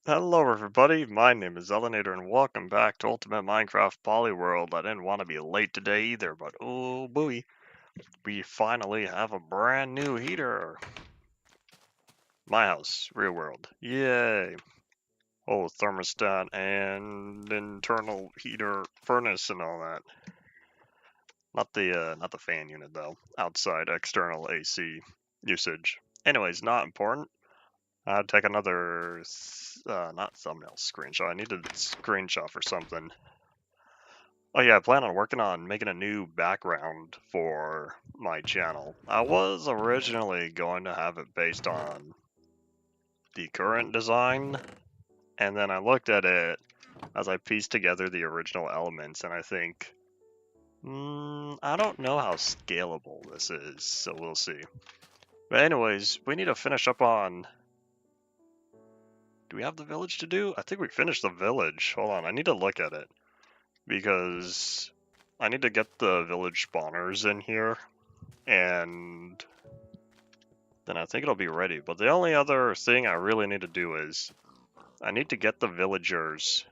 Hello everybody, my name is Elenator and welcome back to Ultimate Minecraft Polyworld. I didn't want to be late today either, but oh boy, we finally have a brand new heater. My house, real world. Yay! Oh, thermostat and internal heater furnace and all that. Not the fan unit though. Outside external AC usage. Anyways, not important. I'd take another, not thumbnail screenshot. I need a screenshot for something. Oh yeah, I plan on working on making a new background for my channel. I was originally going to have it based on the current design, and then I looked at it as I pieced together the original elements, and I think, I don't know how scalable this is, so we'll see. But anyways, we need to finish up on... Do we have the village to do? I think we finished the village. Hold on, I need to look at it. Because I need to get the village spawners in here, and then I think it'll be ready. But the only other thing I really need to do is I need to get the villagers.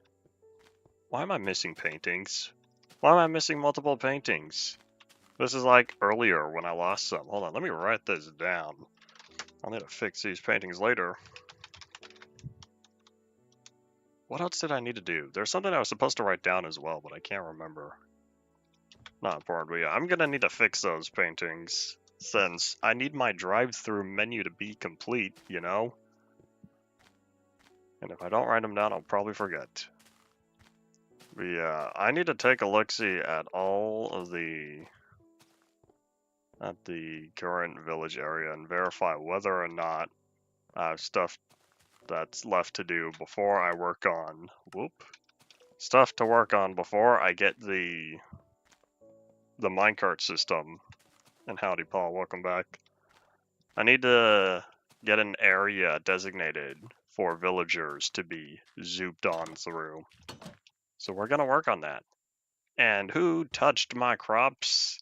Why am I missing paintings? Why am I missing multiple paintings? This is like earlier when I lost some. Hold on, let me write this down. I'll need to fix these paintings later. What else did I need to do? There's something I was supposed to write down as well, but I can't remember. Not important, but yeah, I'm gonna need to fix those paintings, since I need my drive-through menu to be complete, you know? And if I don't write them down, I'll probably forget. But yeah, I need to take a look-see at all of the current village area and verify whether or not I have stuff that's left to do before I work on, stuff to work on before I get the minecart system. And howdy Paul, welcome back. I need to get an area designated for villagers to be zooped on through. So we're gonna work on that. And who touched my crops?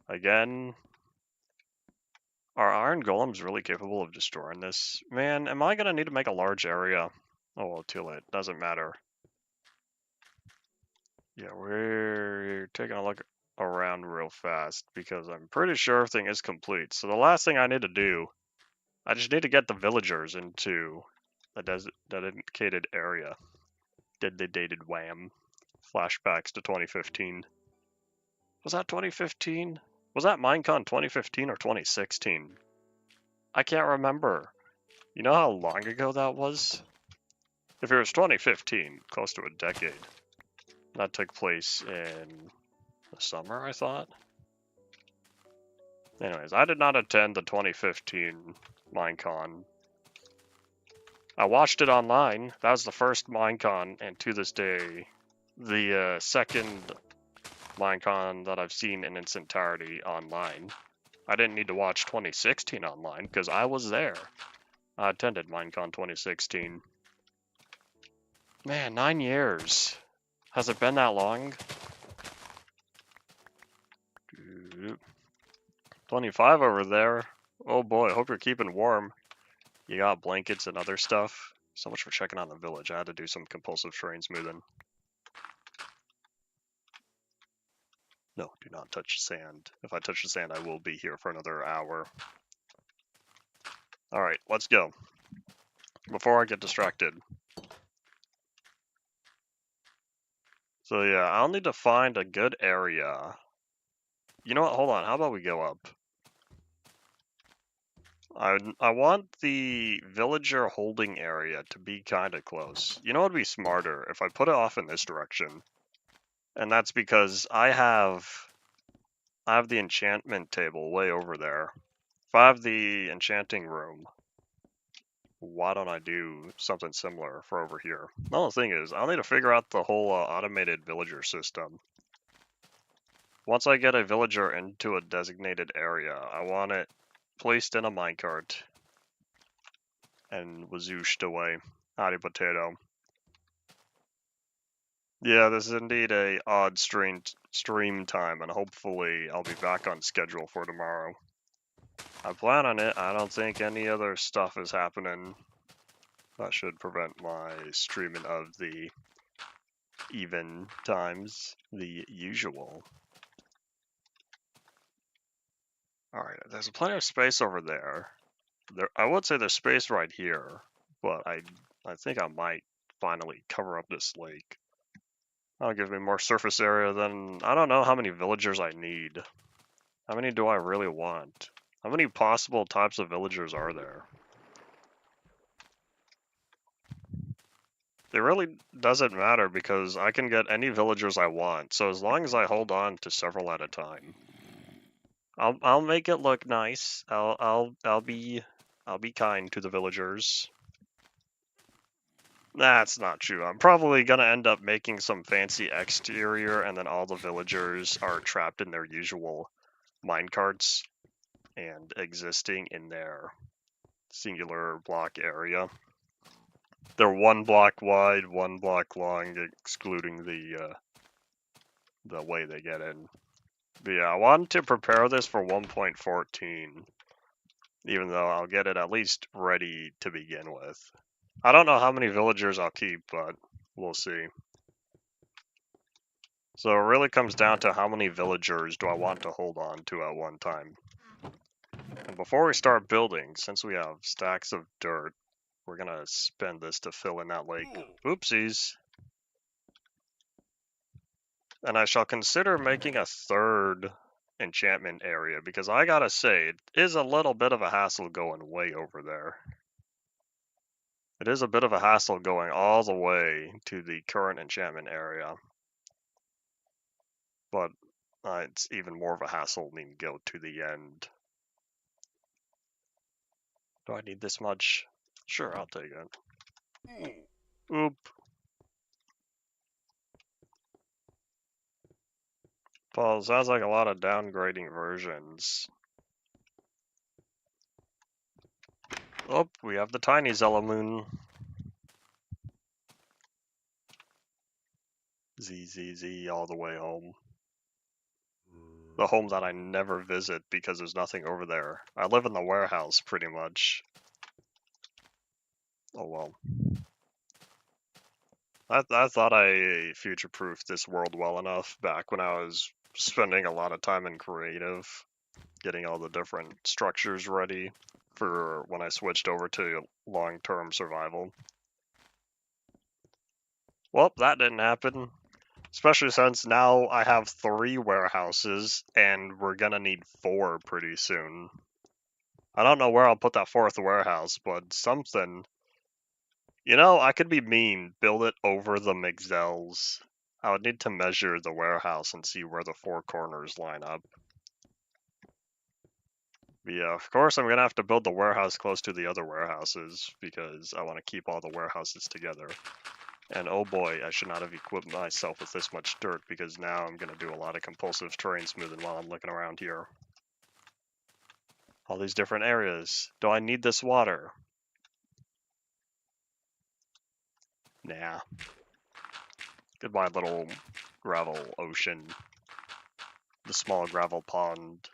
Again? Are iron golems really capable of destroying this? Man, am I gonna need to make a large area? Oh well, too late. Doesn't matter. Yeah, we're taking a look around real fast because I'm pretty sure everything is complete. So the last thing I need to do, I just need to get the villagers into a dedicated area. Dated wham. Flashbacks to 2015. Was that 2015? Was that Minecon 2015 or 2016? I can't remember. You know how long ago that was? If it was 2015, close to a decade. That took place in the summer, I thought. Anyways, I did not attend the 2015 Minecon. I watched it online. That was the first Minecon, and to this day, the second Minecon that I've seen in its entirety online. I didn't need to watch 2016 online because I was there. I attended Minecon 2016. Man, 9 years. Has it been that long? 25 over there. Oh boy, hope you're keeping warm. You got blankets and other stuff. So much for checking on the village. I had to do some compulsive terrain smoothing. No, do not touch sand. If I touch the sand, I will be here for another hour. Alright, let's go. Before I get distracted. So yeah, I'll need to find a good area. You know what, hold on, how about we go up? I want the villager holding area to be kind of close. You know what would be smarter? If I put it off in this direction. And that's because I have the enchantment table way over there. If I have the enchanting room, why don't I do something similar for over here? The only thing is, I'll need to figure out the whole automated villager system. Once I get a villager into a designated area, I want it placed in a minecart and wazooshed away. Howdy potato. Yeah, this is indeed a odd stream time, and hopefully I'll be back on schedule for tomorrow. I plan on it. I don't think any other stuff is happening That should prevent my streaming of the even times the usual. Alright, there's plenty of space over there. I would say there's space right here, but I think I might finally cover up this lake. That'll give me more surface area than... I don't know how many villagers I need. How many do I really want? How many possible types of villagers are there? It really doesn't matter because I can get any villagers I want, so as long as I hold on to several at a time. I'll make it look nice. I'll be kind to the villagers. That's not true. I'm probably gonna end up making some fancy exterior and then all the villagers are trapped in their usual minecarts and existing in their singular block area. They're 1 block wide, 1 block long, excluding the way they get in. But yeah, I wanted to prepare this for 1.14, even though I'll get it at least ready to begin with. I don't know how many villagers I'll keep, but we'll see. So it really comes down to how many villagers do I want to hold on to at one time. And before we start building, since we have stacks of dirt, we're gonna spend this to fill in that lake. Oopsies. And I shall consider making a 3rd enchantment area, because I gotta say, it is a little bit of a hassle going way over there. It is a bit of a hassle going all the way to the current enchantment area. But it's even more of a hassle when you go to the end. Do I need this much? Sure, I'll take it. Oop. Well, sounds like a lot of downgrading versions. Oh, we have the tiny Zellamoon. Z all the way home. The home that I never visit because there's nothing over there. I live in the warehouse, pretty much. Oh well. I thought I future-proofed this world well enough back when I was spending a lot of time in creative, getting all the different structures ready for when I switched over to long-term survival. Well, that didn't happen. Especially since now I have 3 warehouses, and we're gonna need 4 pretty soon. I don't know where I'll put that 4th warehouse, but something... You know, I could be mean, build it over the Migzel's. I would need to measure the warehouse and see where the 4 corners line up. But yeah, of course I'm gonna have to build the warehouse close to the other warehouses, because I want to keep all the warehouses together. And oh boy, I should not have equipped myself with this much dirt, because now I'm going to do a lot of compulsive terrain smoothing while I'm looking around here. All these different areas. Do I need this water? Nah. Goodbye, little gravel ocean. The small gravel pond.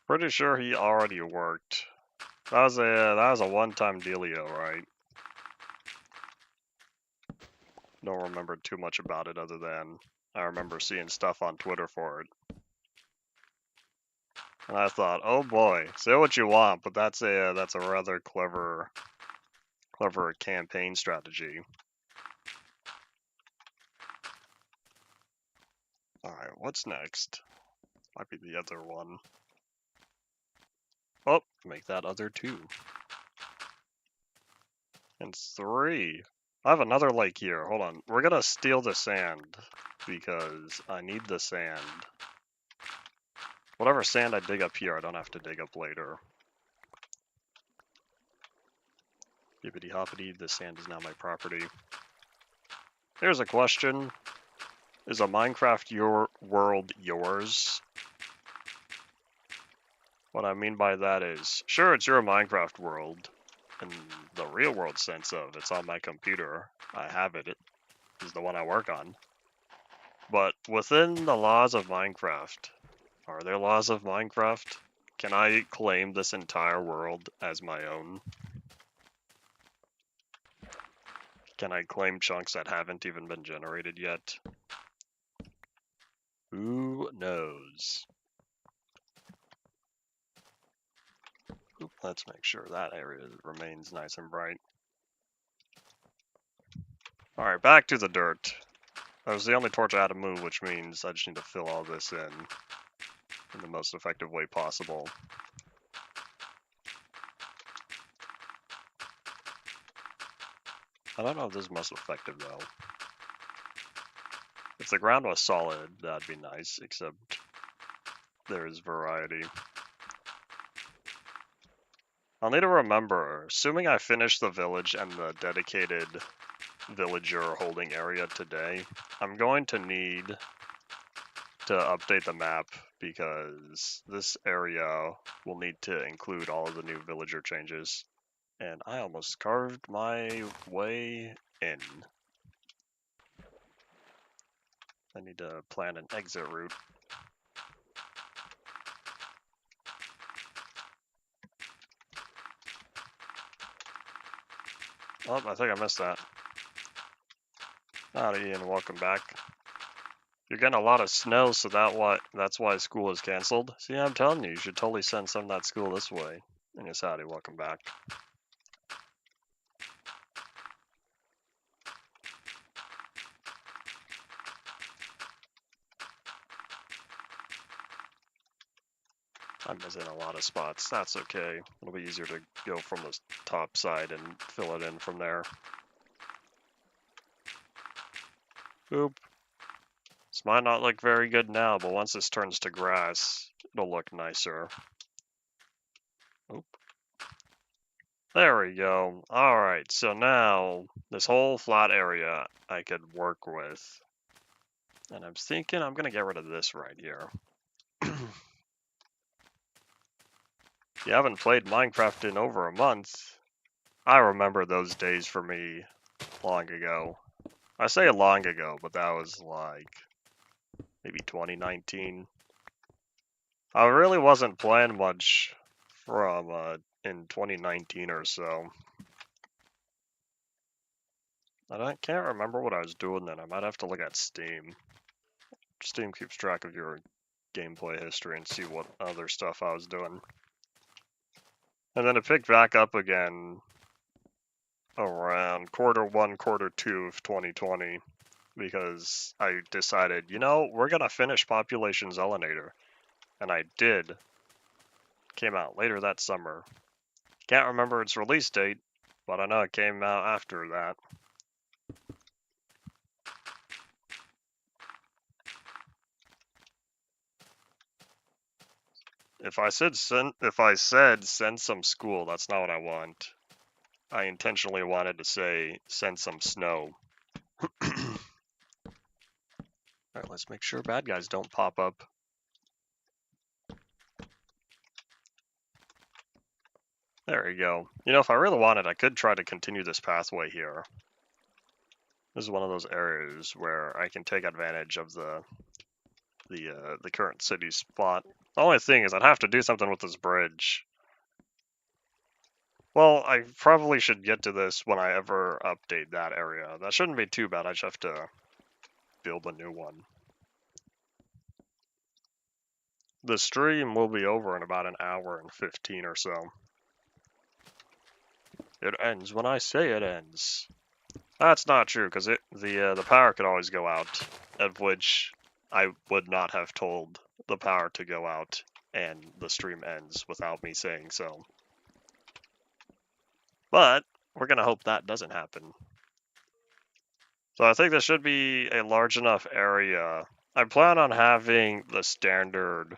Pretty sure he already worked. That was a one-time dealio, right? Don't remember too much about it other than I remember seeing stuff on Twitter for it. And I thought, oh boy, say what you want, but that's a rather clever campaign strategy. Alright, what's next? Might be the other one. Oh, make that other 2. And 3. I have another lake here. Hold on. We're gonna steal the sand, because I need the sand. Whatever sand I dig up here, I don't have to dig up later. Hippity hoppity, the sand is now my property. Here's a question. Is a Minecraft world yours? What I mean by that is, sure, it's your Minecraft world, in the real world sense of it's on my computer. I have it. It is the one I work on. But within the laws of Minecraft, are there laws of Minecraft? Can I claim this entire world as my own? Can I claim chunks that haven't even been generated yet? Who knows? Oop, let's make sure that area remains nice and bright. Alright, back to the dirt. That was the only torch I had to move, which means I just need to fill all this in the most effective way possible. I don't know if this is most effective though. If the ground was solid, that'd be nice, except there's variety. I'll need to remember, assuming I finish the village and the dedicated villager holding area today, I'm going to need to update the map because this area will need to include all of the new villager changes. And I almost carved my way in. I need to plan an exit route. Oh, I think I missed that. Howdy, Ian, welcome back. You're getting a lot of snow, so that's why school is canceled. See, I'm telling you should totally send some of that school this way. And yes, howdy, welcome back. I'm missing a lot of spots. That's okay. It'll be easier to go from the top side and fill it in from there. Oop. This might not look very good now, but once this turns to grass, it'll look nicer. Oop. There we go. Alright, so now this whole flat area I could work with. And I'm thinking I'm going to get rid of this right here. You haven't played Minecraft in over a month. I remember those days for me long ago. I say long ago, but that was like maybe 2019. I really wasn't playing much from in 2019 or so. I can't remember what I was doing then. I might have to look at Steam. Steam keeps track of your gameplay history and see what other stuff I was doing. And then it picked back up again around Q1, Q2 of 2020 because I decided, you know, we're gonna finish Population Zelinator. And I did. Came out later that summer. Can't remember its release date, but I know it came out after that. If I said send some school, that's not what I want. I intentionally wanted to say send some snow. Alright, let's make sure bad guys don't pop up. There we go. You know, if I really wanted, I could try to continue this pathway here. This is one of those areas where I can take advantage of the current city spot. The only thing is I'd have to do something with this bridge. Well, I probably should get to this when I ever update that area. That shouldn't be too bad, I just have to build a new one. The stream will be over in about an hour and 15 or so. It ends when I say it ends. That's not true, because the power could always go out, of which I would not have told the power to go out, and the stream ends without me saying so. But we're going to hope that doesn't happen. So I think this should be a large enough area. I plan on having the standard...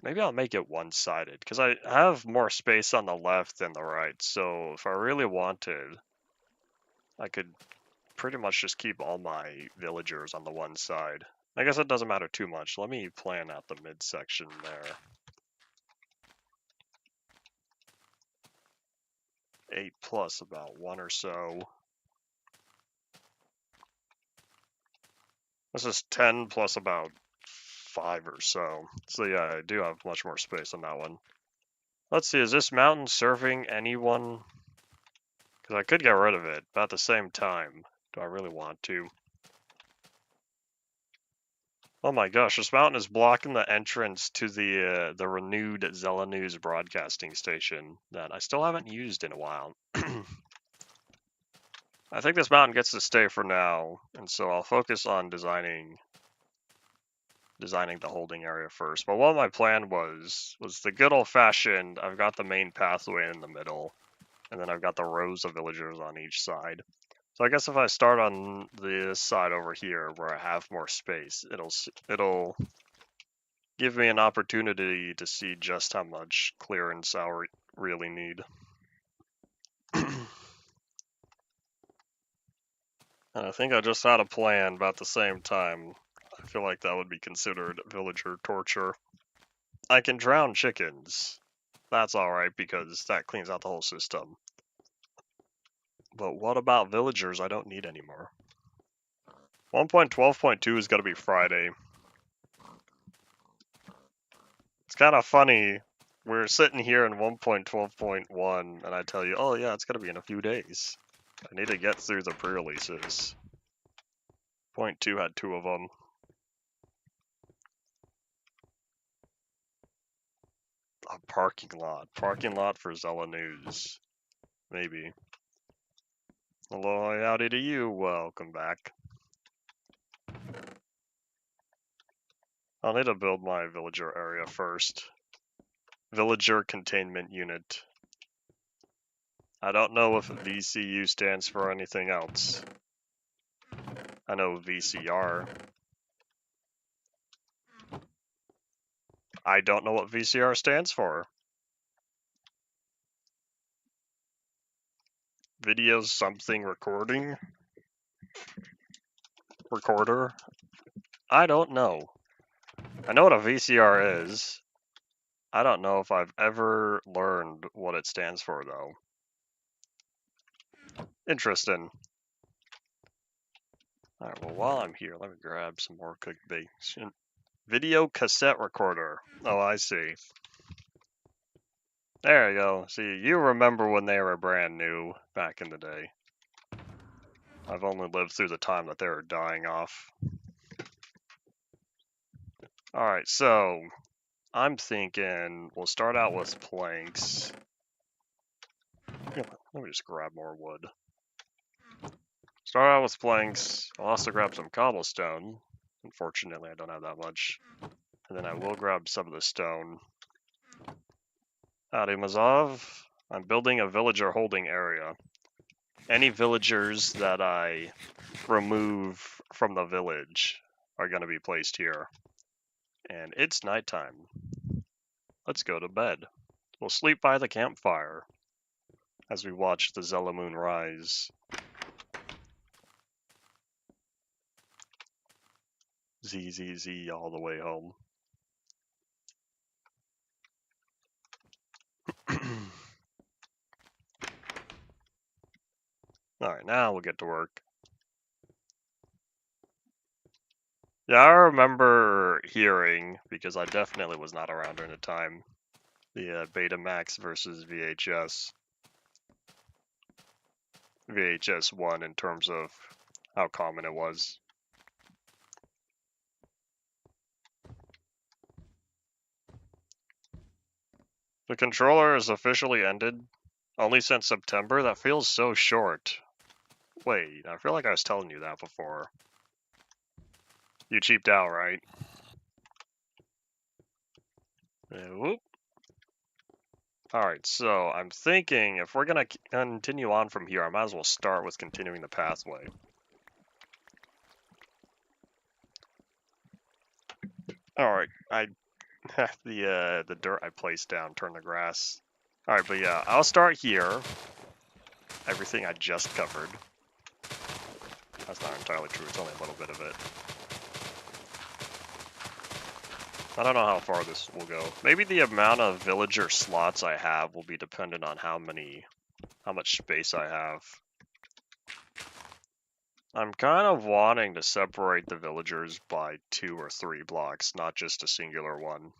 Maybe I'll make it one-sided, because I have more space on the left than the right, so if I really wanted, I could pretty much just keep all my villagers on the one side. I guess it doesn't matter too much. Let me plan out the midsection there. 8 plus about 1 or so. This is 10 plus about 5 or so. So yeah, I do have much more space on that one. Let's see, is this mountain serving anyone? Because I could get rid of it, but at the same time, do I really want to? Oh my gosh, this mountain is blocking the entrance to the renewed Zella News broadcasting station that I still haven't used in a while. I think this mountain gets to stay for now, and so I'll focus on designing the holding area first. But what my plan was the good old-fashioned, I've got the main pathway in the middle, and then I've got the rows of villagers on each side. So I guess if I start on this side over here where I have more space, it'll give me an opportunity to see just how much clearance I really need. And I think I just had a plan, but at the same time, I feel like that would be considered villager torture. I can drown chickens. That's alright because that cleans out the whole system. But what about villagers I don't need anymore? 1.12.2 is going to be Friday. It's kind of funny. We're sitting here in 1.12.1 and I tell you, oh yeah, it's going to be in a few days. I need to get through the pre-releases. 0.2 had 2 of them. A parking lot for Zella News. Maybe. Hello, howdy to you, welcome back. I'll need to build my villager area first. Villager Containment Unit. I don't know if VCU stands for anything else. I know VCR. I don't know what VCR stands for. Video something recording? Recorder? I don't know. I know what a VCR is. I don't know if I've ever learned what it stands for, though. Interesting. Alright, well, while I'm here, let me grab some more cooked bacon. Video cassette recorder. Oh, I see. There you go. See, you remember when they were brand new back in the day. I've only lived through the time that they were dying off. Alright, so I'm thinking we'll start out with planks. Yeah, let me just grab more wood. Start out with planks. I'll also grab some cobblestone. Unfortunately, I don't have that much. And then I will grab some of the stone. Howdy, Mazov. I'm building a villager holding area. Any villagers that I remove from the village are going to be placed here. And it's nighttime. Let's go to bed. We'll sleep by the campfire as we watch the Zella moon rise. Z all the way home. Alright, now we'll get to work. Yeah, I remember hearing, because I definitely was not around during the time, the Betamax versus VHS. VHS won in terms of how common it was. The controller is officially ended. Only since September? That feels so short. Wait, I feel like I was telling you that before. You cheaped out, right? Whoop. Alright, so I'm thinking if we're gonna continue on from here, I might as well start with continuing the pathway. Alright, I the dirt I placed down turned the grass. Alright, but yeah, I'll start here. Everything I just covered. That's not entirely true, it's only a little bit of it. I don't know how far this will go. Maybe the amount of villager slots I have will be dependent on how much space I have. I'm kind of wanting to separate the villagers by 2 or 3 blocks, not just a singular one.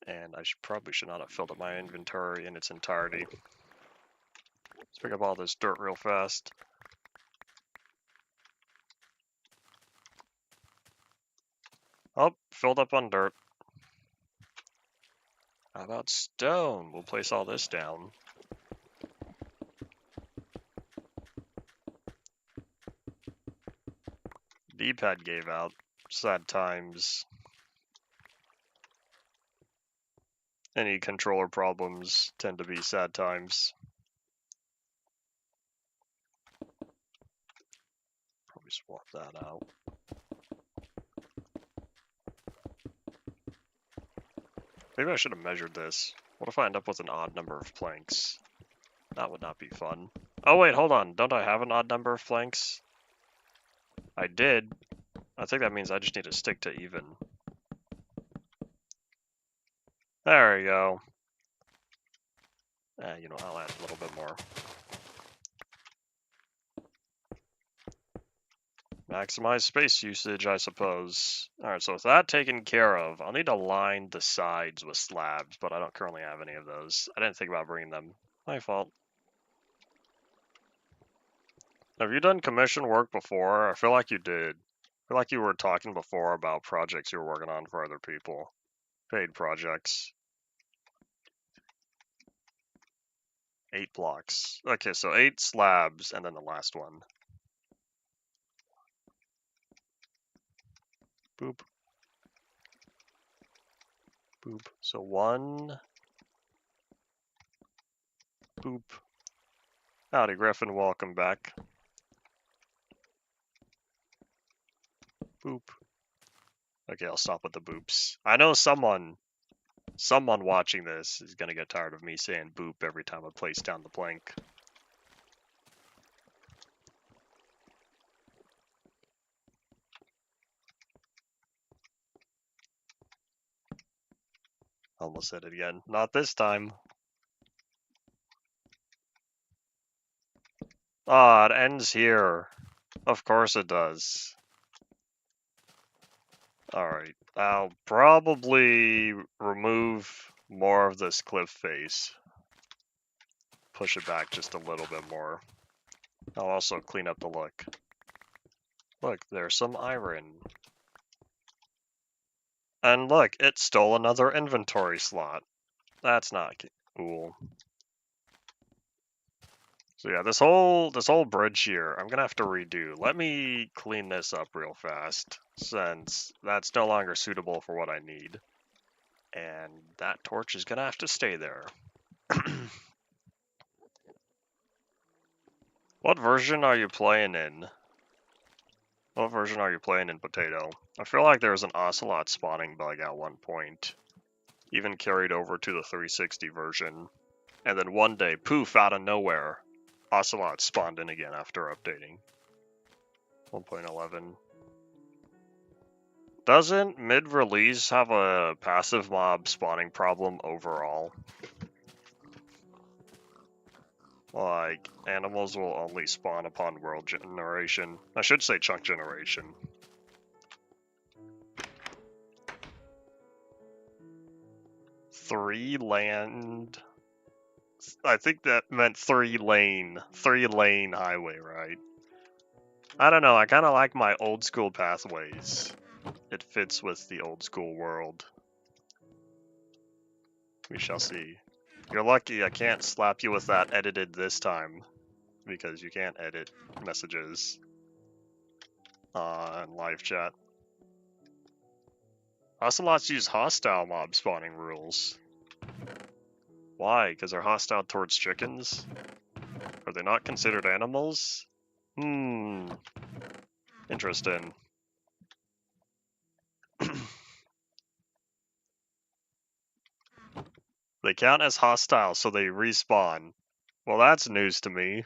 And I probably should not have filled up my inventory in its entirety. Let's pick up all this dirt real fast. Oh, filled up on dirt. How about stone? We'll place all this down. D-pad gave out. Sad times. Any controller problems tend to be sad times. Probably swap that out. Maybe I should have measured this. What if I end up with an odd number of planks? That would not be fun. Oh wait, hold on. Don't I have an odd number of planks? I did. I think that means I just need to stick to even. There we go. You know, I'll add a little bit more. Maximize space usage, I suppose. Alright, so with that taken care of, I'll need to line the sides with slabs, but I don't currently have any of those. I didn't think about bringing them. My fault. Have you done commission work before? I feel like you did. I feel like you were talking before about projects you were working on for other people. Paid projects. 8 blocks. Okay, so 8 slabs, and then the last one. Boop. Boop. So 1. Boop. Howdy, Griffin. Welcome back. Boop. Okay, I'll stop with the boops. I know someone watching this is gonna get tired of me saying boop every time I place down the plank. Almost said it again. Not this time. Ah, it ends here. Of course it does. Alright, I'll probably remove more of this cliff face. Push it back just a little bit more. I'll also clean up the look. Look, there's some iron. And look, it stole another inventory slot. That's not cool. So yeah, this whole bridge here, I'm gonna have to redo. Let me clean this up real fast, since that's no longer suitable for what I need. And that torch is gonna have to stay there. What version are you playing in? What version are you playing in, Potato? I feel like there was an ocelot spawning bug at one point. Even carried over to the 360 version. And then one day, poof, out of nowhere, ocelot spawned in again after updating. 1.11. Doesn't mid-release have a passive mob spawning problem overall? Like, animals will only spawn upon world generation. I should say chunk generation. Three land... I think that meant 3 lane highway, right? I don't know, I kind of like my old school pathways. It fits with the old school world. We shall see. You're lucky I can't slap you with that edited this time, because you can't edit messages on live chat. Ocelots use hostile mob spawning rules. Why? Because they're hostile towards chickens? Are they not considered animals? Interesting. They count as hostile, so they respawn. Well, that's news to me.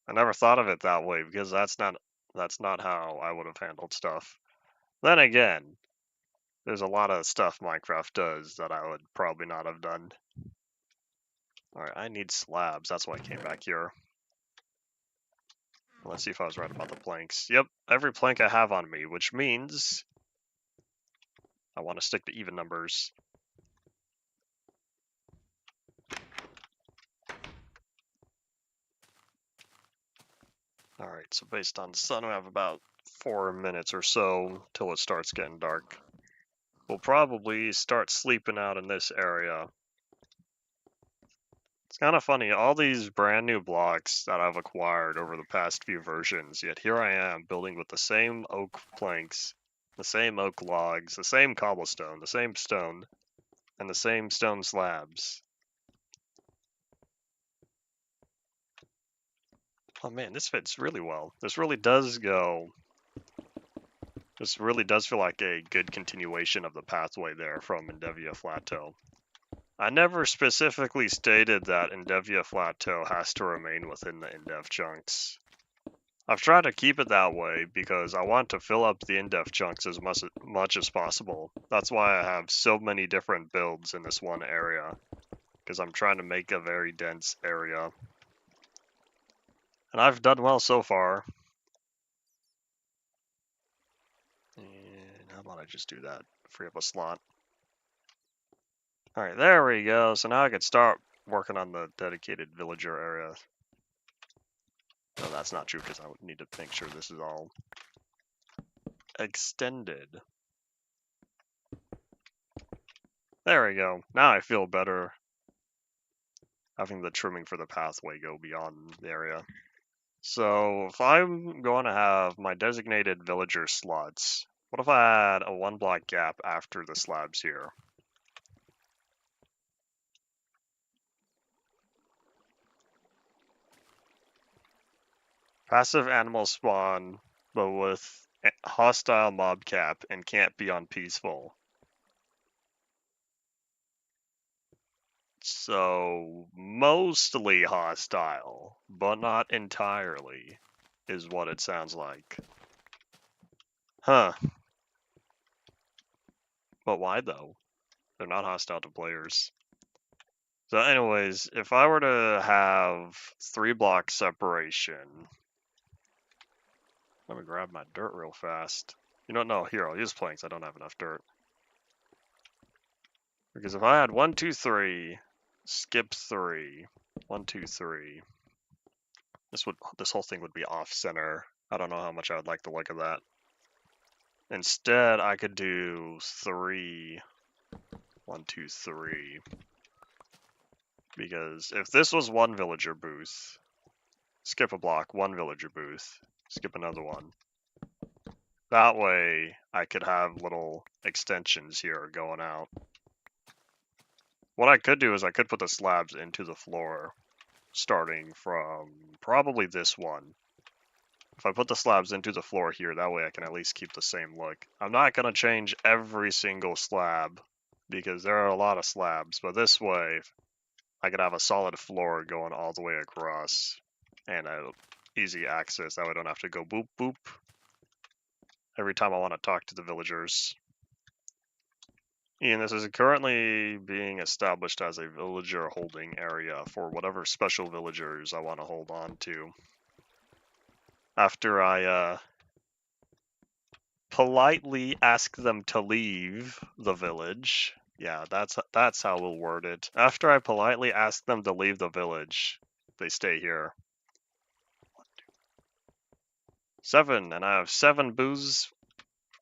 I never thought of it that way, because that's not how I would have handled stuff. Then again, there's a lot of stuff Minecraft does that I would probably not have done. Alright, I need slabs, that's why I came back here. Let's see if I was right about the planks. Yep, every plank I have on me, which means I want to stick to even numbers. Alright, so based on the sun, we have about 4 minutes or so till it starts getting dark. We'll probably start sleeping out in this area. It's kind of funny, all these brand new blocks that I've acquired over the past few versions, yet here I am building with the same oak planks, the same oak logs, the same cobblestone, the same stone, and the same stone slabs. Oh man, this fits really well. This really does feel like a good continuation of the pathway there from Endevia Plateau. I never specifically stated that Endevia Plateau has to remain within the Indev chunks. I've tried to keep it that way because I want to fill up the Indev chunks as much as possible. That's why I have so many different builds in this one area, because I'm trying to make a very dense area. And I've done well so far. And how about I just do that? Free up a slot. Alright, there we go. So now I could start working on the dedicated villager area. No, that's not true because I would need to make sure this is all extended. There we go. Now I feel better having the trimming for the pathway go beyond the area. So if I'm going to have my designated villager slots, what if I add a 1 block gap after the slabs here? Passive animal spawn, but with hostile mob cap and can't be on peaceful. So, mostly hostile, but not entirely, is what it sounds like. Huh. But why though? They're not hostile to players. So anyways, if I were to have 3 block separation, let me grab my dirt real fast. You don't know, here, I'll use planks, I don't have enough dirt. Because if I had 1, 2, 3, skip 3, 1, 2, 3, this whole thing would be off center. I don't know how much I would like the look of that. Instead, I could do 3, 1, 2, 3. Because if this was 1 villager booth, skip a block, 1 villager booth, skip another one. That way, I could have little extensions here going out. What I could do is I could put the slabs into the floor, starting from probably this one. If I put the slabs into the floor here, that way I can at least keep the same look. I'm not going to change every single slab, because there are a lot of slabs, but this way, I could have a solid floor going all the way across, and easy access, that way I don't have to go boop boop every time I want to talk to the villagers. And this is currently being established as a villager holding area for whatever special villagers I want to hold on to. After I politely ask them to leave the village. Yeah, that's how we'll word it. After I politely ask them to leave the village, they stay here. 7, and I have 7 booths,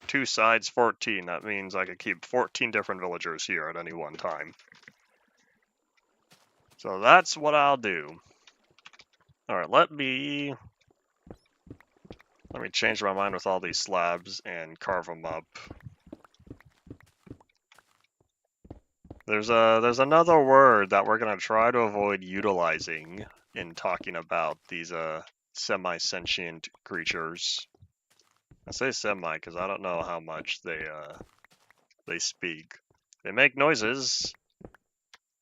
2 sides, 14. That means I could keep 14 different villagers here at any one time. So that's what I'll do. Alright, let me change my mind with all these slabs and carve them up. There's another word that we're gonna try to avoid utilizing in talking about these semi-sentient creatures. I say semi because I don't know how much they speak. They make noises,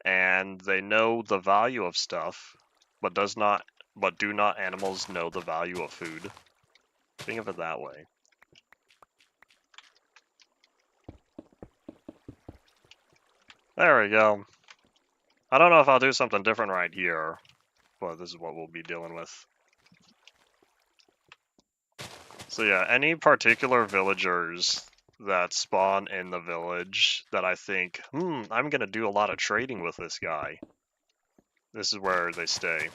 and they know the value of stuff, but do not animals know the value of food? Think of it that way. There we go. I don't know if I'll do something different right here, but this is what we'll be dealing with. So yeah, any particular villagers that spawn in the village that I think, I'm gonna do a lot of trading with this guy. This is where they stay.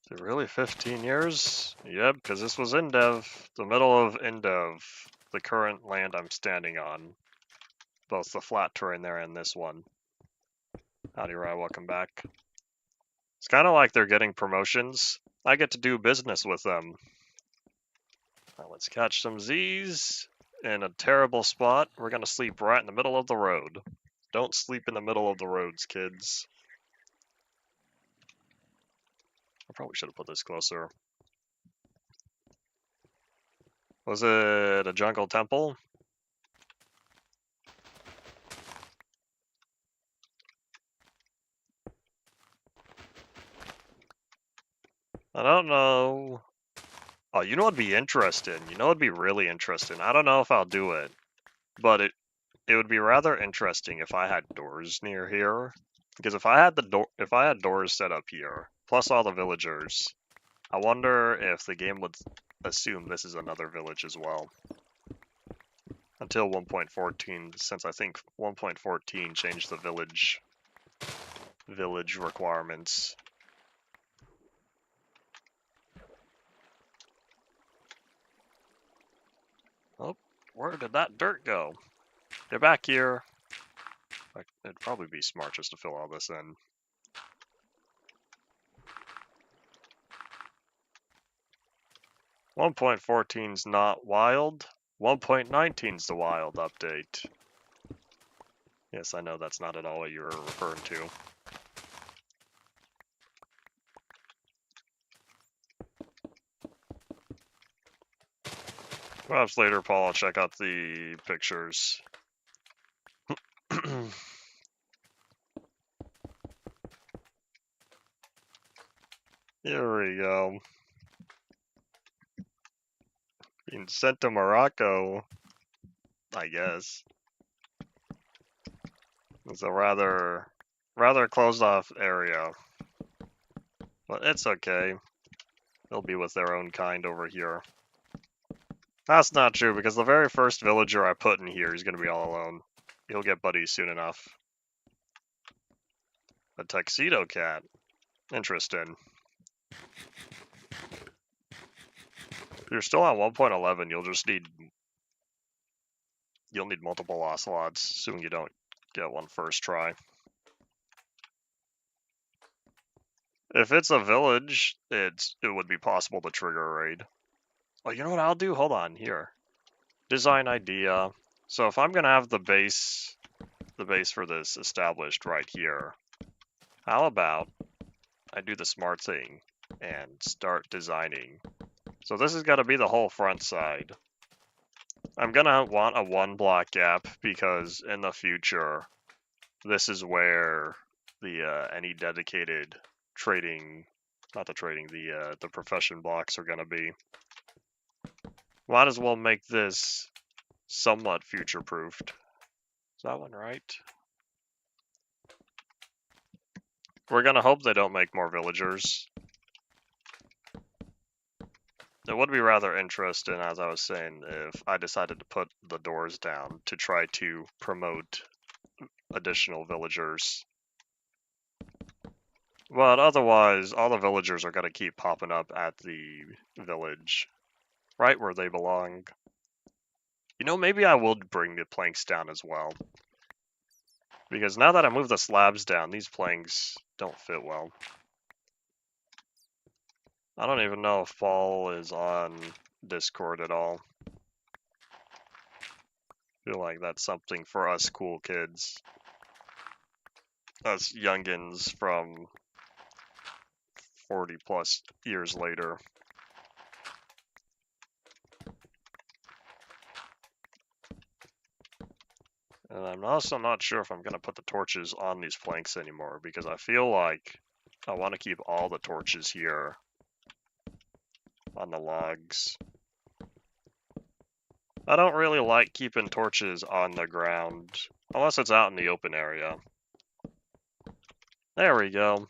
Is it really 15 years? Yep, because this was Indev, the middle of Indev, the current land I'm standing on. Both the flat terrain there and this one. Howdy, Rye, welcome back. It's kind of like they're getting promotions. I get to do business with them. Now let's catch some Z's in a terrible spot. We're going to sleep right in the middle of the road. Don't sleep in the middle of the roads, kids. I probably should have put this closer. Was it a jungle temple? I don't know. Oh, you know what'd be interesting? You know what'd be really interesting? I don't know if I'll do it, but it would be rather interesting if I had doors near here. Because if I had doors set up here, plus all the villagers, I wonder if the game would assume this is another village as well. Until 1.14, since I think 1.14 changed the village requirements. Oh, where did that dirt go? Get back here. It'd probably be smart just to fill all this in. One 1.14's not wild. 1.19's the wild update. Yes, I know that's not at all what you were referring to. Perhaps later, Paul, I'll check out the pictures. Here we go. Being sent to Morocco, I guess. It's a rather closed off area. But it's okay. They'll be with their own kind over here. That's not true, because the very first villager I put in here is going to be all alone. He'll get buddies soon enough. A tuxedo cat. Interesting. If you're still on 1.11, you'll need multiple ocelots, assuming you don't get one first try. If it's a village, it would be possible to trigger a raid. Oh, you know what I'll do? Hold on, here. Design idea. So if I'm gonna have the base for this established right here, how about I do the smart thing and start designing. So this is gonna be the whole front side. I'm gonna want a 1 block gap because in the future, this is where the any dedicated trading, not the trading, the profession blocks are gonna be. Might as well make this somewhat future-proofed. Is that one right? We're gonna hope they don't make more villagers. It would be rather interesting, as I was saying, if I decided to put the doors down to try to promote additional villagers. But otherwise, all the villagers are going to keep popping up at the village, right where they belong. You know, maybe I will bring the planks down as well. Because now that I move the slabs down, these planks don't fit well. I don't even know if Paul is on Discord at all. I feel like that's something for us cool kids. Us youngins from 40 plus years later. And I'm also not sure if I'm going to put the torches on these planks anymore, because I feel like I want to keep all the torches here on the logs. I don't really like keeping torches on the ground, unless it's out in the open area. There we go.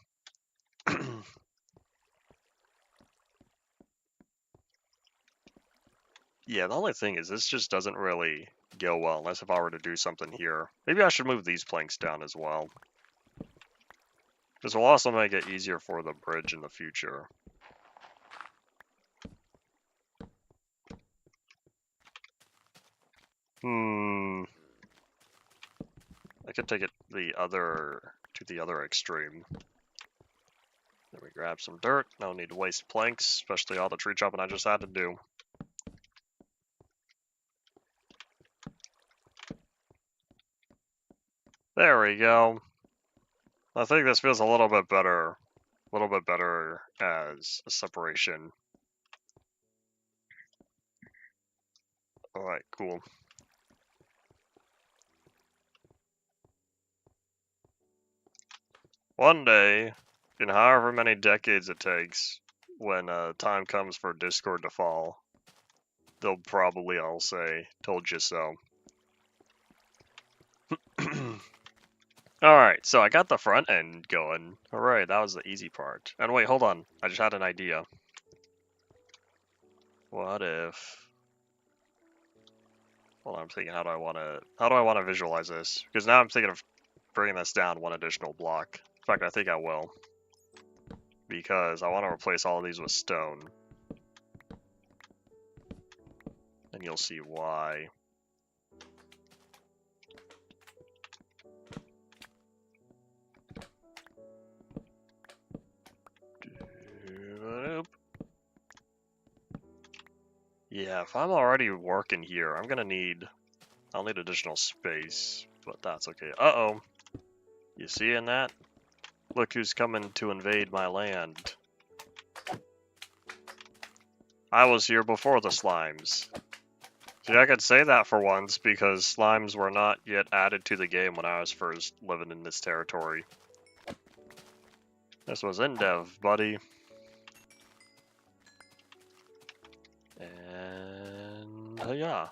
Yeah, the only thing is this just doesn't really go well unless if I were to do something here. Maybe I should move these planks down as well. This will also make it easier for the bridge in the future. I could take it to the other extreme. Then we grab some dirt. No need to waste planks, especially all the tree chopping I just had to do. There we go. I think this feels a little bit better as a separation. Alright, cool. One day, in however many decades it takes, when time comes for Discord to fall, they'll probably all say, "Told you so." Alright, so I got the front end going. Alright, that was the easy part. And wait, hold on. I just had an idea. What if... Hold on, I'm thinking how do I want to visualize this? Because now I'm thinking of bringing this down one additional block. In fact, I think I will. Because I want to replace all of these with stone. And you'll see why. Yeah, if I'm already working here, I'll need additional space, but that's okay. Uh-oh. You seeing that? Look who's coming to invade my land. I was here before the slimes. See, I could say that for once, because slimes were not yet added to the game when I was first living in this territory. This was in dev, buddy. And... yeah.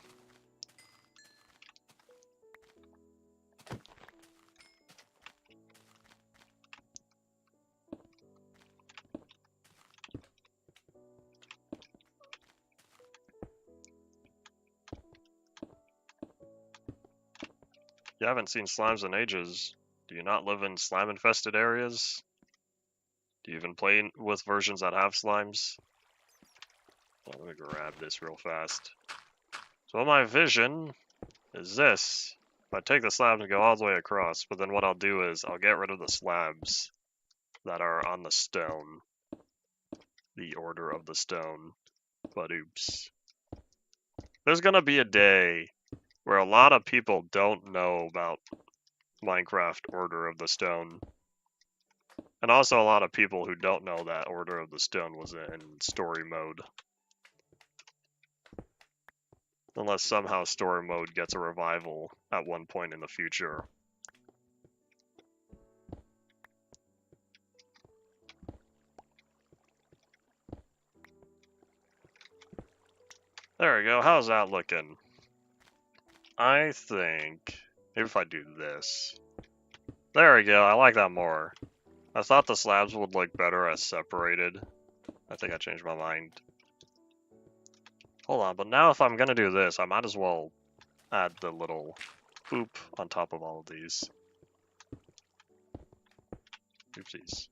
You haven't seen slimes in ages. Do you not live in slime-infested areas? Do you even play with versions that have slimes? Well, let me grab this real fast. So my vision is this. If I take the slabs and go all the way across, but then what I'll do is I'll get rid of the slabs that are on the stone. The order of the stone. But oops. There's gonna be a day where a lot of people don't know about Minecraft Order of the Stone. And also a lot of people who don't know that Order of the Stone was in story mode. Unless somehow story mode gets a revival at one point in the future. There we go, how's that looking? I think, maybe if I do this. There we go, I like that more. I thought the slabs would look better as separated. I think I changed my mind. Hold on, but now if I'm gonna do this, I might as well add the little boop on top of all of these. Oopsies.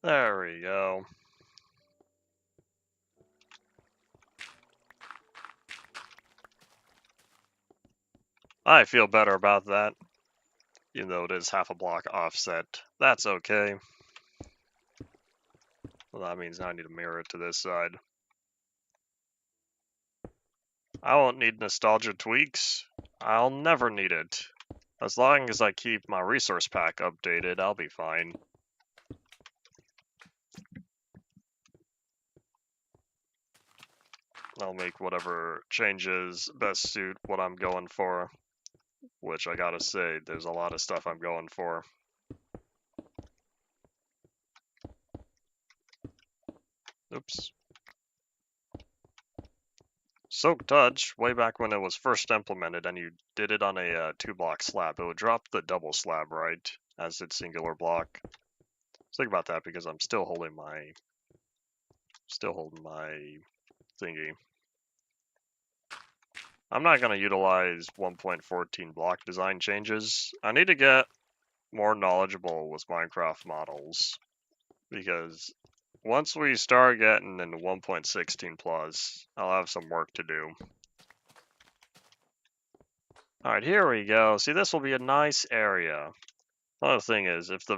There we go. I feel better about that. Even though it is half a block offset. That's okay. Well, that means now I need to mirror it to this side. I won't need nostalgia tweaks. I'll never need it. As long as I keep my resource pack updated, I'll be fine. I'll make whatever changes best suit what I'm going for. Which I gotta say, there's a lot of stuff I'm going for. Oops. Soak Touch, way back when it was first implemented and you did it on a 2-block slab, it would drop the double slab, right? As its singular block. Think about that because I'm still holding my thingy. I'm not going to utilize 1.14 block design changes. I need to get more knowledgeable with Minecraft models because once we start getting into 1.16 plus, I'll have some work to do. Alright, here we go. See, this will be a nice area. Another thing is, if the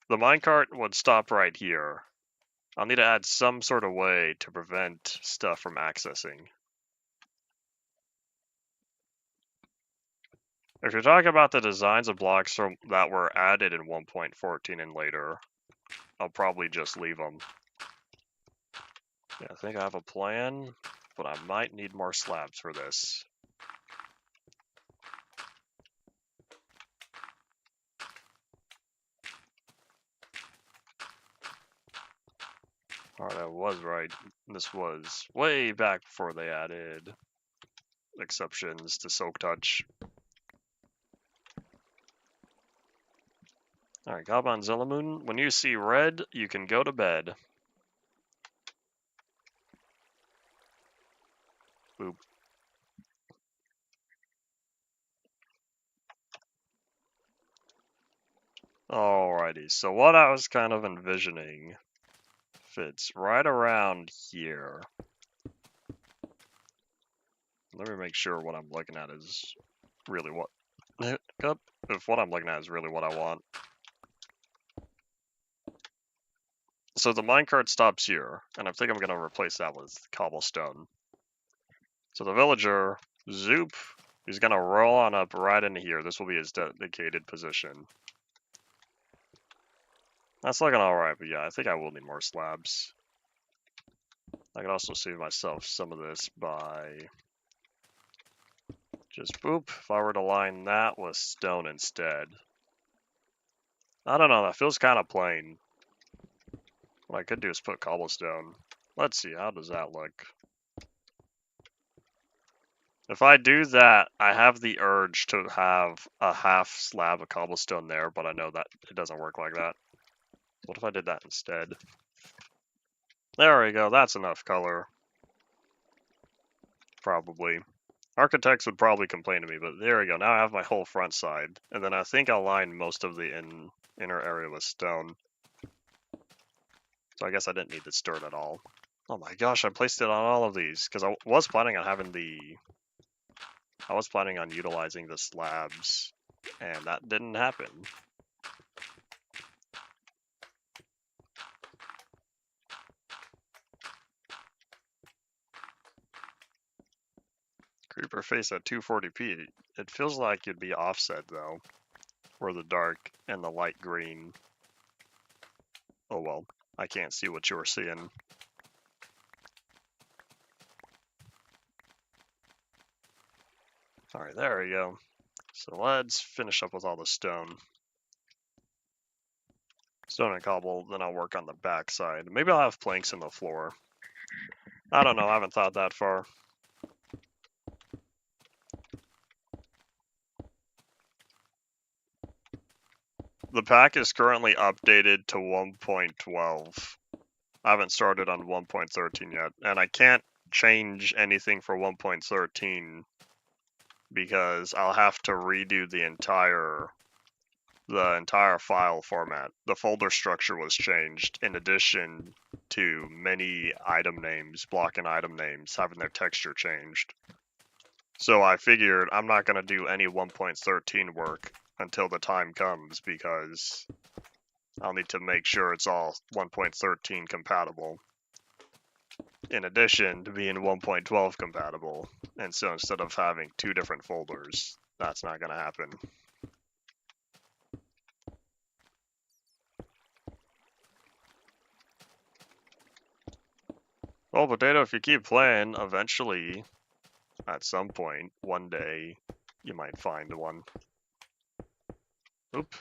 minecart would stop right here, I'll need to add some sort of way to prevent stuff from accessing. If you're talking about the designs of blocks that were added in 1.14 and later, I'll probably just leave them. Yeah, I think I have a plan, but I might need more slabs for this. Alright, I was right. This was way back before they added exceptions to Soak Touch. Alright, Goblin Zillamoon, when you see red, you can go to bed. Boop. Alrighty, so what I was kind of envisioning fits right around here. Let me make sure what I'm looking at is really what... if what I'm looking at is really what I want. So the minecart stops here, and I think I'm going to replace that with cobblestone. So the villager, Zoop, he's going to roll on up right into here. This will be his dedicated position. That's looking alright, but yeah, I think I will need more slabs. I can also save myself some of this by just boop, if I were to line that with stone instead. I don't know, that feels kind of plain. What I could do is put cobblestone. Let's see, how does that look? If I do that, I have the urge to have a half slab of cobblestone there, but I know that it doesn't work like that. What if I did that instead? There we go, that's enough color. Probably. Architects would probably complain to me, but there we go. Now I have my whole front side. And then I think I'll line most of the inner area with stone. So I guess I didn't need this dirt at all. Oh my gosh, I placed it on all of these, because I was planning on utilizing the slabs, and that didn't happen. Creeper face at 240p. It feels like you'd be offset though, for the dark and the light green. Oh well, I can't see what you were seeing. Alright, there we go. So let's finish up with all the stone. Stone and cobble, then I'll work on the back side. Maybe I'll have planks in the floor. I don't know, I haven't thought that far. The pack is currently updated to 1.12. I haven't started on 1.13 yet, and I can't change anything for 1.13 because I'll have to redo the entire file format. The folder structure was changed in addition to many item names, block and item names, having their texture changed. So I figured I'm not going to do any 1.13 work until the time comes because I'll need to make sure it's all 1.13 compatible. In addition to being 1.12 compatible. And so instead of having two different folders, that's not going to happen. Well, Potato, if you keep playing, eventually, at some point, one day, you might find one. Oop,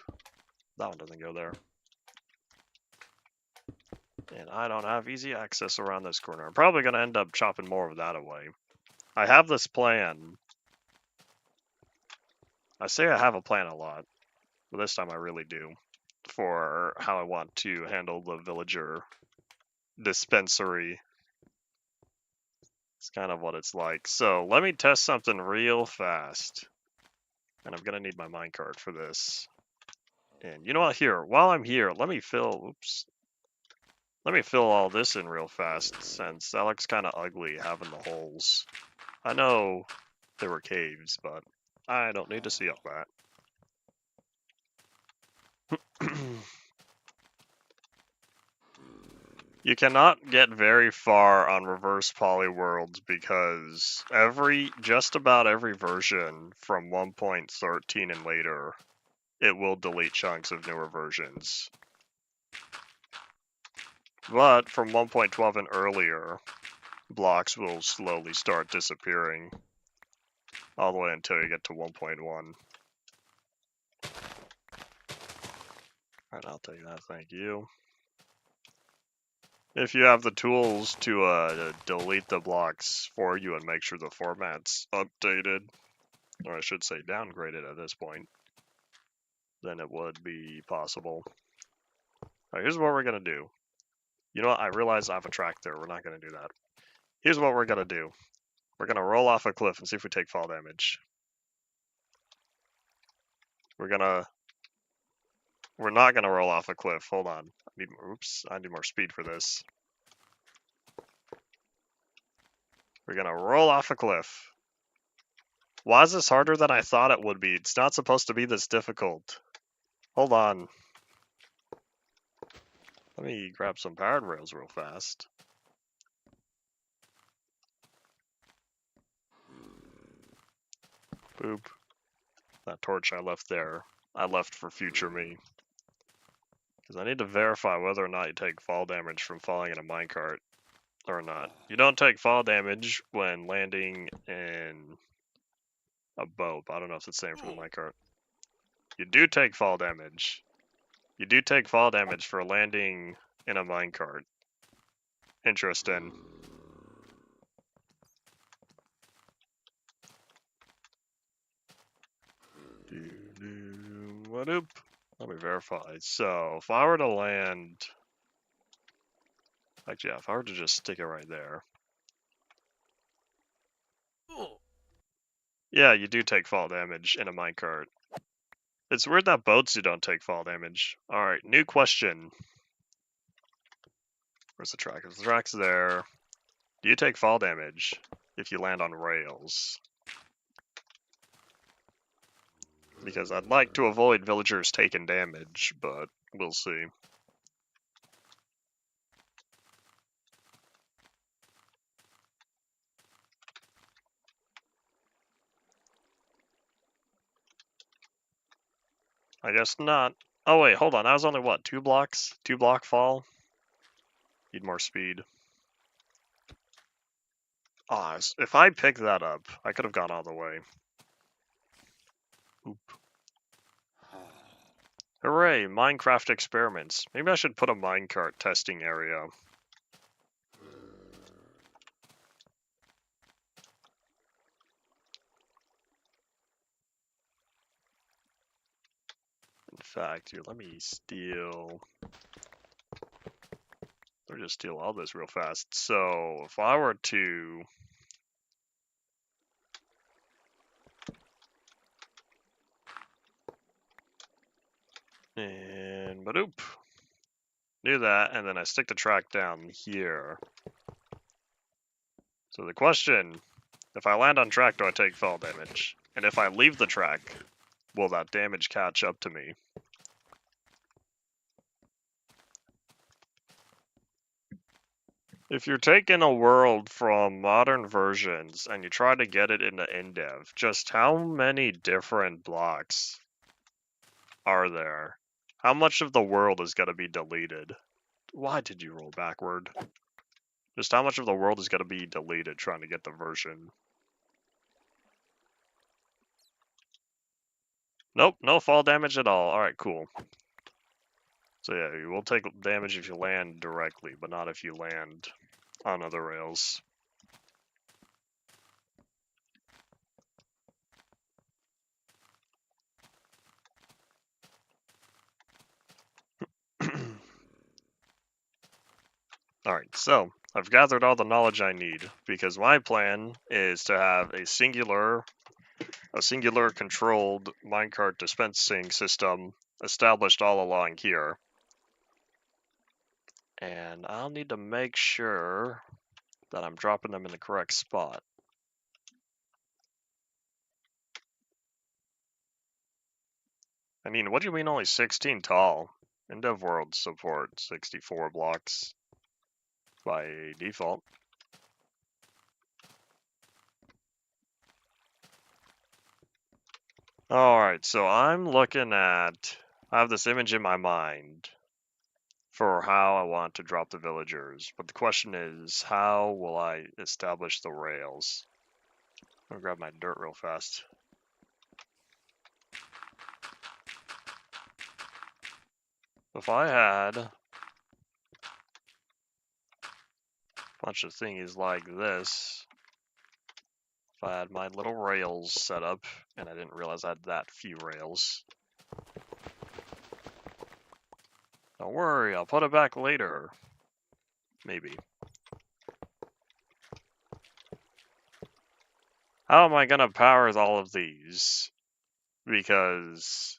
that one doesn't go there. And I don't have easy access around this corner. I'm probably going to end up chopping more of that away. I have this plan. I say I have a plan a lot, but this time I really do. For how I want to handle the villager dispensary. It's kind of what it's like. So let me test something real fast. And I'm going to need my minecart for this. And you know what? Here, while I'm here, let me fill all this in real fast, since that looks kind of ugly having the holes. I know there were caves, but I don't need to see all that. You cannot get very far on reverse Polyworlds because just about every version from 1.13 and later, it will delete chunks of newer versions. But from 1.12 and earlier, blocks will slowly start disappearing all the way until you get to 1.1. Alright, I'll take that, thank you. If you have the tools to delete the blocks for you and make sure the format's updated, or I should say downgraded at this point, then it would be possible. Alright, here's what we're gonna do. You know what, I realize I have a track there, we're not gonna do that. Here's what we're gonna do. We're gonna roll off a cliff and see if we take fall damage. We're not gonna roll off a cliff, hold on. I need more speed for this. We're gonna roll off a cliff. Why is this harder than I thought it would be? It's not supposed to be this difficult. Hold on. Let me grab some powered rails real fast. Boop. That torch I left there, I left for future me. Because I need to verify whether or not you take fall damage from falling in a minecart or not. You don't take fall damage when landing in a boat. I don't know if it's the same for the minecart. You do take fall damage. You do take fall damage for landing in a minecart. Interesting. What up? Let me verify. So, if I were to land... Actually, yeah, if I were to just stick it right there. Yeah, you do take fall damage in a minecart. It's weird that boats you don't take fall damage. Alright, new question. Where's the track? If the track's there, do you take fall damage if you land on rails? Because I'd like to avoid villagers taking damage, but we'll see. I guess not. Oh wait, hold on. That was only what, 2 blocks? 2 block fall? Need more speed. Ah, if I picked that up, I could have gone all the way. Oop. Hooray, Minecraft experiments. Maybe I should put a minecart testing area. In fact, here, let me steal... Let me just steal all this real fast. So, if I were to... And badoop. Do that, and then I stick the track down here. So the question, if I land on track, do I take fall damage? And if I leave the track, will that damage catch up to me? If you're taking a world from modern versions and you try to get it into InDev, just how many different blocks are there? How much of the world is going to be deleted? Why did you roll backward? Just how much of the world is going to be deleted trying to get the version? Nope, no fall damage at all. Alright, cool. So yeah, you will take damage if you land directly, but not if you land on other rails. Alright, so I've gathered all the knowledge I need, because my plan is to have a singular controlled minecart dispensing system established all along here. And I'll need to make sure that I'm dropping them in the correct spot. I mean, what do you mean only 16 tall? In DevWorld support 64 blocks by default. Alright, so I'm looking at... I have this image in my mind for how I want to drop the villagers, but the question is, how will I establish the rails? I'm gonna grab my dirt real fast. If I had a bunch of thingies like this, if I had my little rails set up, and I didn't realize I had that few rails. Don't worry, I'll put it back later. Maybe. How am I gonna power all of these? Because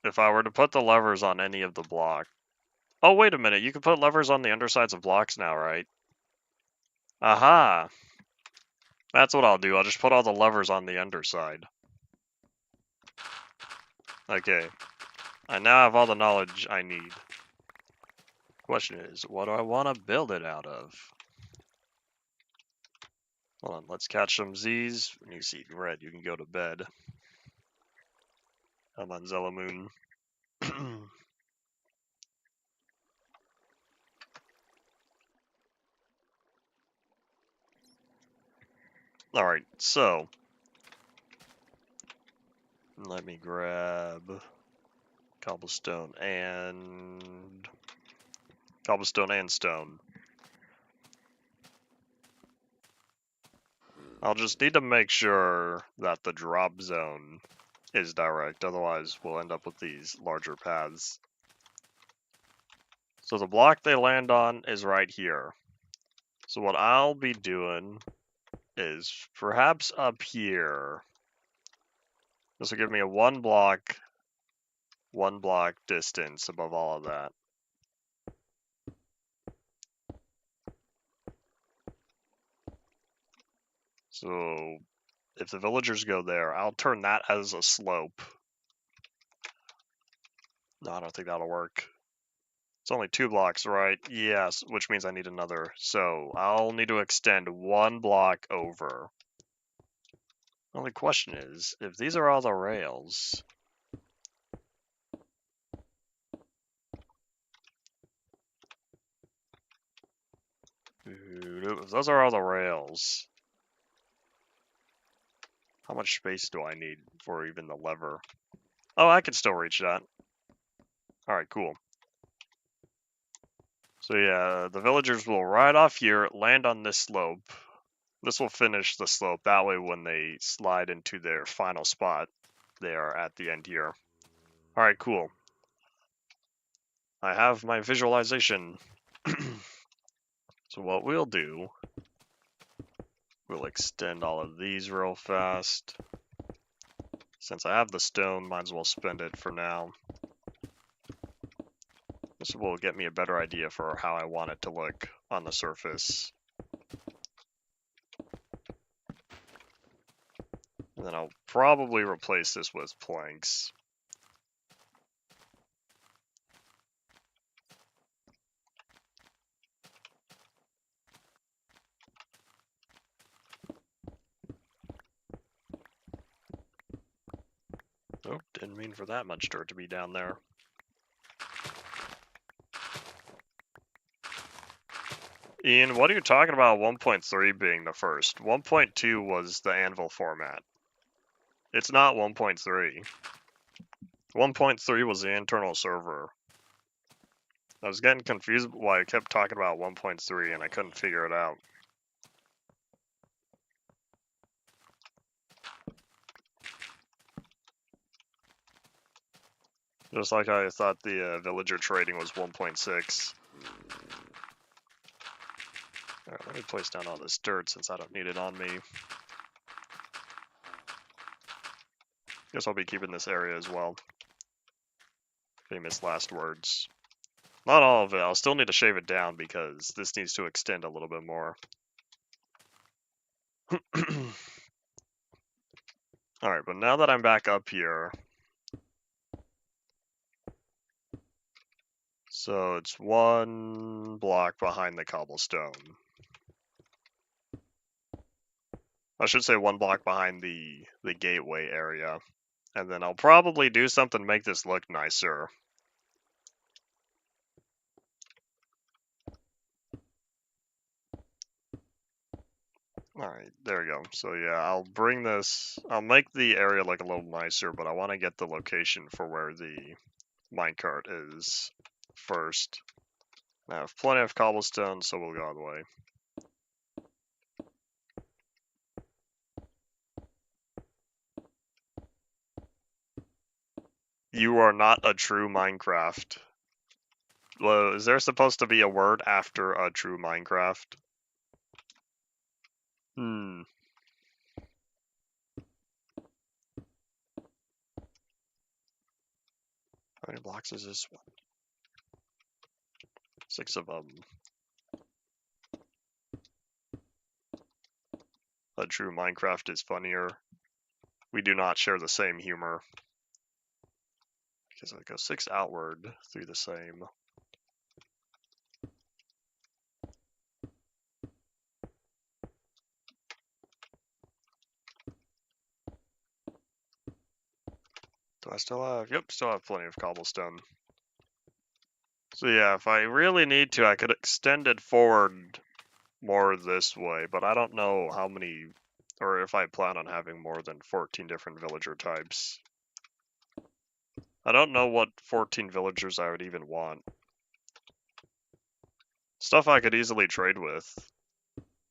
if I were to put the levers on any of the block... Oh, wait a minute, you can put levers on the undersides of blocks now, right? Aha! That's what I'll do, I'll just put all the levers on the underside. Okay. I now have all the knowledge I need. Question is, what do I want to build it out of? Hold on, let's catch some Z's. When you see red, you can go to bed. I'm on Zelamoon. Alright, so... let me grab... cobblestone and stone. I'll just need to make sure that the drop zone is direct, otherwise we'll end up with these larger paths. So the block they land on is right here. So what I'll be doing is perhaps up here. This will give me a one block distance above all of that. So if the villagers go there, I'll turn that as a slope. No, I don't think that'll work. It's only 2 blocks, right? Yes, which means I need another. So I'll need to extend 1 block over. The only question is, if these are all the rails... if those are all the rails... how much space do I need for even the lever? Oh, I can still reach that. Alright, cool. So yeah, the villagers will ride off here, land on this slope. This will finish the slope. That way when they slide into their final spot, they are at the end here. Alright, cool. I have my visualization. So what we'll do, we'll extend all of these real fast. Since I have the stone, might as well spend it for now. This will get me a better idea for how I want it to look on the surface. And then I'll probably replace this with planks. Oh, didn't mean for that much dirt to be down there. Ian, what are you talking about 1.3 being the first? 1.2 was the anvil format. It's not 1.3. 1.3 was the internal server. I was getting confused why I kept talking about 1.3 and I couldn't figure it out. Just like I thought the villager trading was 1.6. Alright, let me place down all this dirt since I don't need it on me. Guess I'll be keeping this area as well. Famous last words. Not all of it, I'll still need to shave it down because this needs to extend a little bit more. Alright, but now that I'm back up here, so it's 1 block behind the cobblestone. I should say 1 block behind the gateway area. And then I'll probably do something to make this look nicer. Alright, there we go. So yeah, I'll make the area look a little nicer, but I want to get the location for where the minecart is first. I have plenty of cobblestone, so we'll go all the way. You are not a true Minecraft. Well, is there supposed to be a word after a true Minecraft? How many blocks is this one? 6 of them. A true Minecraft is funnier. We do not share the same humor. Because it goes 6 outward through the same. Do I still have? Yep, still have plenty of cobblestone. So yeah, if I really need to, I could extend it forward more this way, but I don't know how many, or if I plan on having more than 14 different villager types. I don't know what 14 villagers I would even want. Stuff I could easily trade with,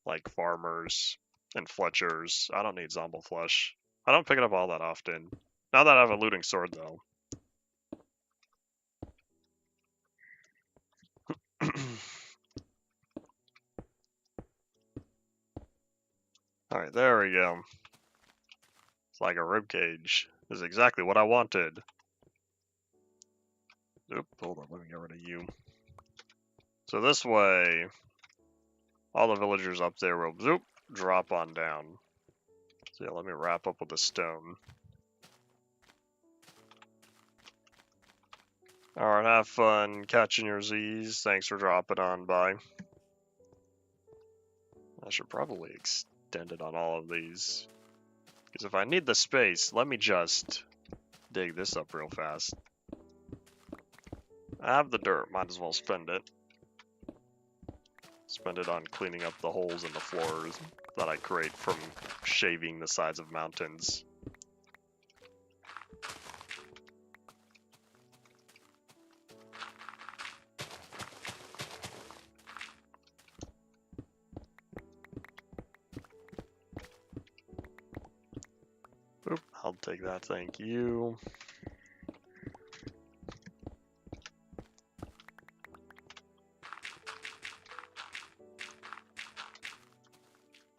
like farmers and Fletchers. I don't need zombie flesh. I don't pick it up all that often. Now that I have a looting sword, though. Alright, there we go. It's like a ribcage. This is exactly what I wanted. Oop, hold on, let me get rid of you. So this way, all the villagers up there will zoop, drop on down. So yeah, let me wrap up with the stone. Alright, have fun catching your Z's. Thanks for dropping on by. I should probably extend it on all of these. Because if I need the space, let me just dig this up real fast. I have the dirt, might as well spend it. Spend it on cleaning up the holes in the floors that I create from shaving the sides of mountains. Oop, I'll take that, thank you.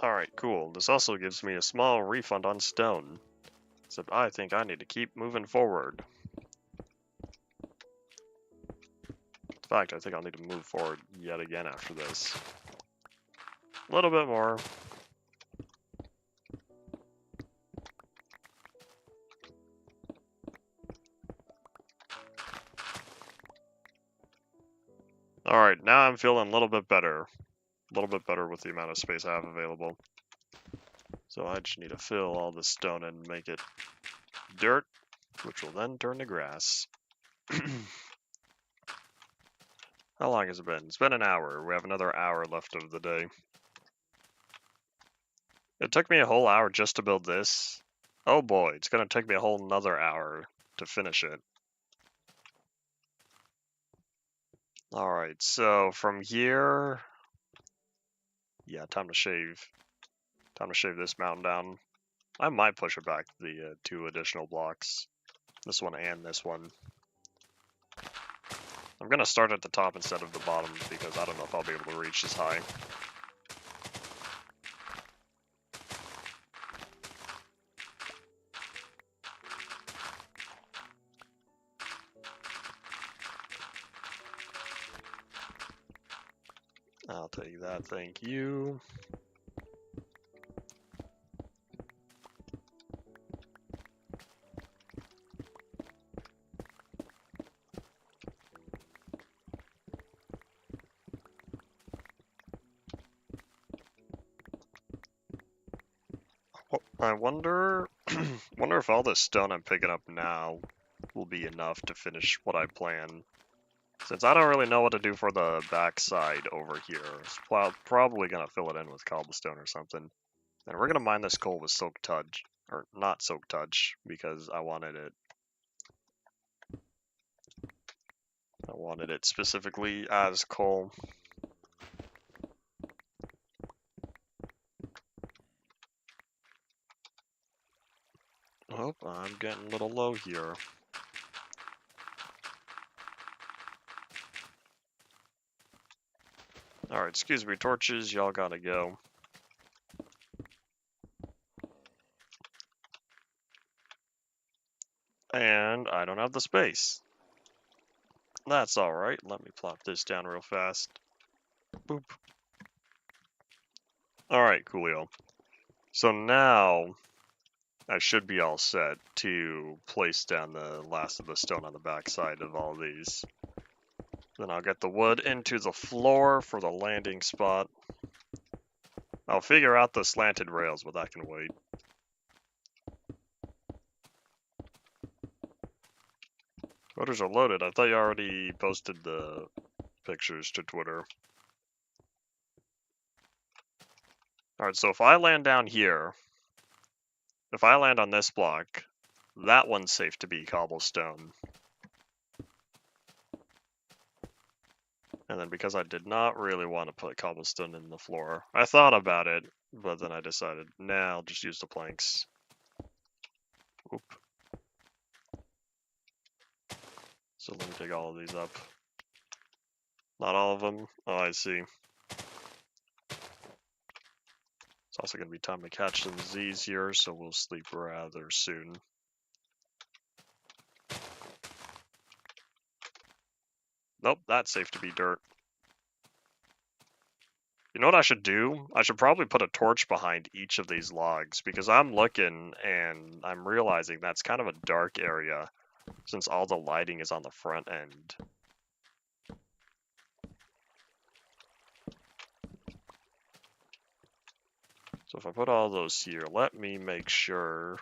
Alright, cool. This also gives me a small refund on stone. Except I think I need to keep moving forward. In fact, I think I'll need to move forward yet again after this. A little bit more. Alright, now I'm feeling a little bit better. A little bit better with the amount of space I have available. So I just need to fill all this stone and make it dirt, which will then turn to grass. How long has it been? It's been an hour. We have another hour left of the day. It took me a whole hour just to build this. Oh boy, it's gonna take me a whole nother hour to finish it. Alright, so from here... Yeah, time to shave. Time to shave this mountain down. I might push it back the 2 additional blocks. This one and this one. I'm gonna start at the top instead of the bottom because I don't know if I'll be able to reach this high. I'll take that, thank you. I wonder wonder if all this stone I'm picking up now will be enough to finish what I plan. Since I don't really know what to do for the backside over here, I'm probably gonna fill it in with cobblestone or something. And we're gonna mine this coal with soak touch, or not soak touch, because I wanted it specifically as coal. Oh, I'm getting a little low here. Alright, excuse me, torches, y'all gotta go. And I don't have the space. That's alright, let me plop this down real fast. Boop. Alright, coolio. So now, I should be all set to place down the last of the stone on the backside of all these. Then I'll get the wood into the floor for the landing spot. I'll figure out the slanted rails, but that can wait. Photos are loaded. I thought you already posted the pictures to Twitter. Alright, so if I land down here, if I land on this block, that one's safe to be cobblestone. And then because I did not really want to put cobblestone in the floor, I thought about it, but then I decided, nah, I'll just use the planks. Oop. So let me take all of these up. Not all of them. Oh, I see. It's also going to be time to catch some Z's here, so we'll sleep rather soon. Nope, that's safe to be dirt. You know what I should do? I should probably put a torch behind each of these logs, because I'm looking and I'm realizing that's kind of a dark area, since all the lighting is on the front end. So if I put all those here, let me make sure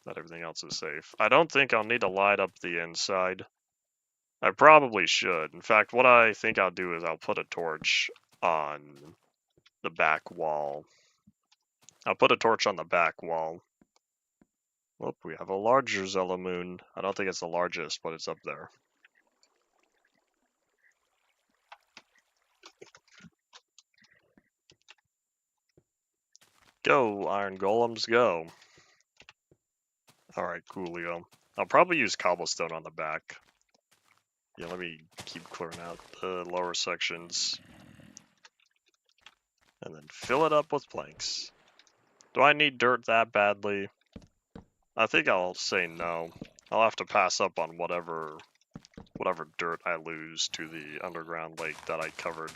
that everything else is safe. I don't think I'll need to light up the inside. I probably should. In fact, what I think I'll do is I'll put a torch on the back wall. I'll put a torch on the back wall. Whoop, we have a larger Zella moon. I don't think it's the largest, but it's up there. Go, iron golems, go. Alright, coolio. I'll probably use cobblestone on the back. Yeah, let me keep clearing out the lower sections. And then fill it up with planks. Do I need dirt that badly? I think I'll say no. I'll have to pass up on whatever dirt I lose to the underground lake that I covered.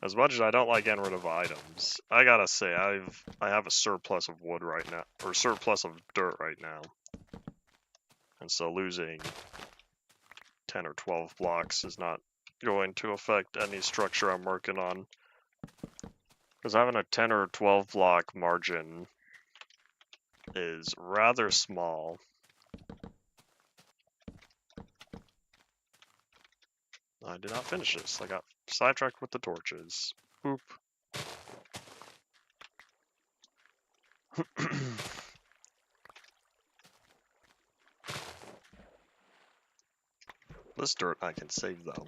As much as I don't like getting rid of items, I gotta say I have a surplus of wood right now, or surplus of dirt right now. And so losing 10 or 12 blocks is not going to affect any structure I'm working on. Because having a 10 or 12 block margin is rather small. I did not finish this. I got sidetracked with the torches. Boop. This dirt I can save, though.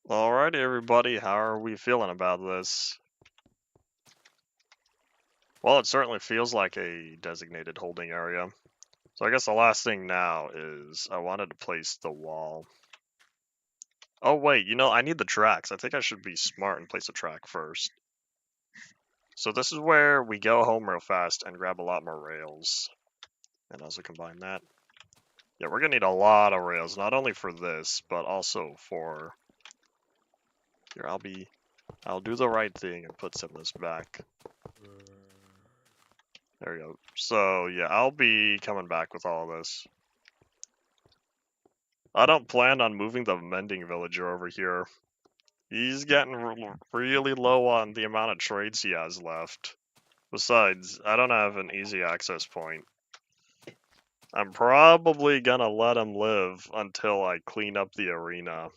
Alrighty, everybody, how are we feeling about this? Well, it certainly feels like a designated holding area. So I guess the last thing now is I wanted to place the wall. Oh wait, I need the tracks. I think I should be smart and place a track first. So this is where we go home real fast and grab a lot more rails. And also combine that. Yeah, we're gonna need a lot of rails, not only for this, but also for... Here, I'll do the right thing and put some of this back. There we go. So, yeah, I'll be coming back with all of this. I don't plan on moving the mending villager over here. He's getting really low on the amount of trades he has left. Besides, I don't have an easy access point. I'm probably gonna let him live until I clean up the arena.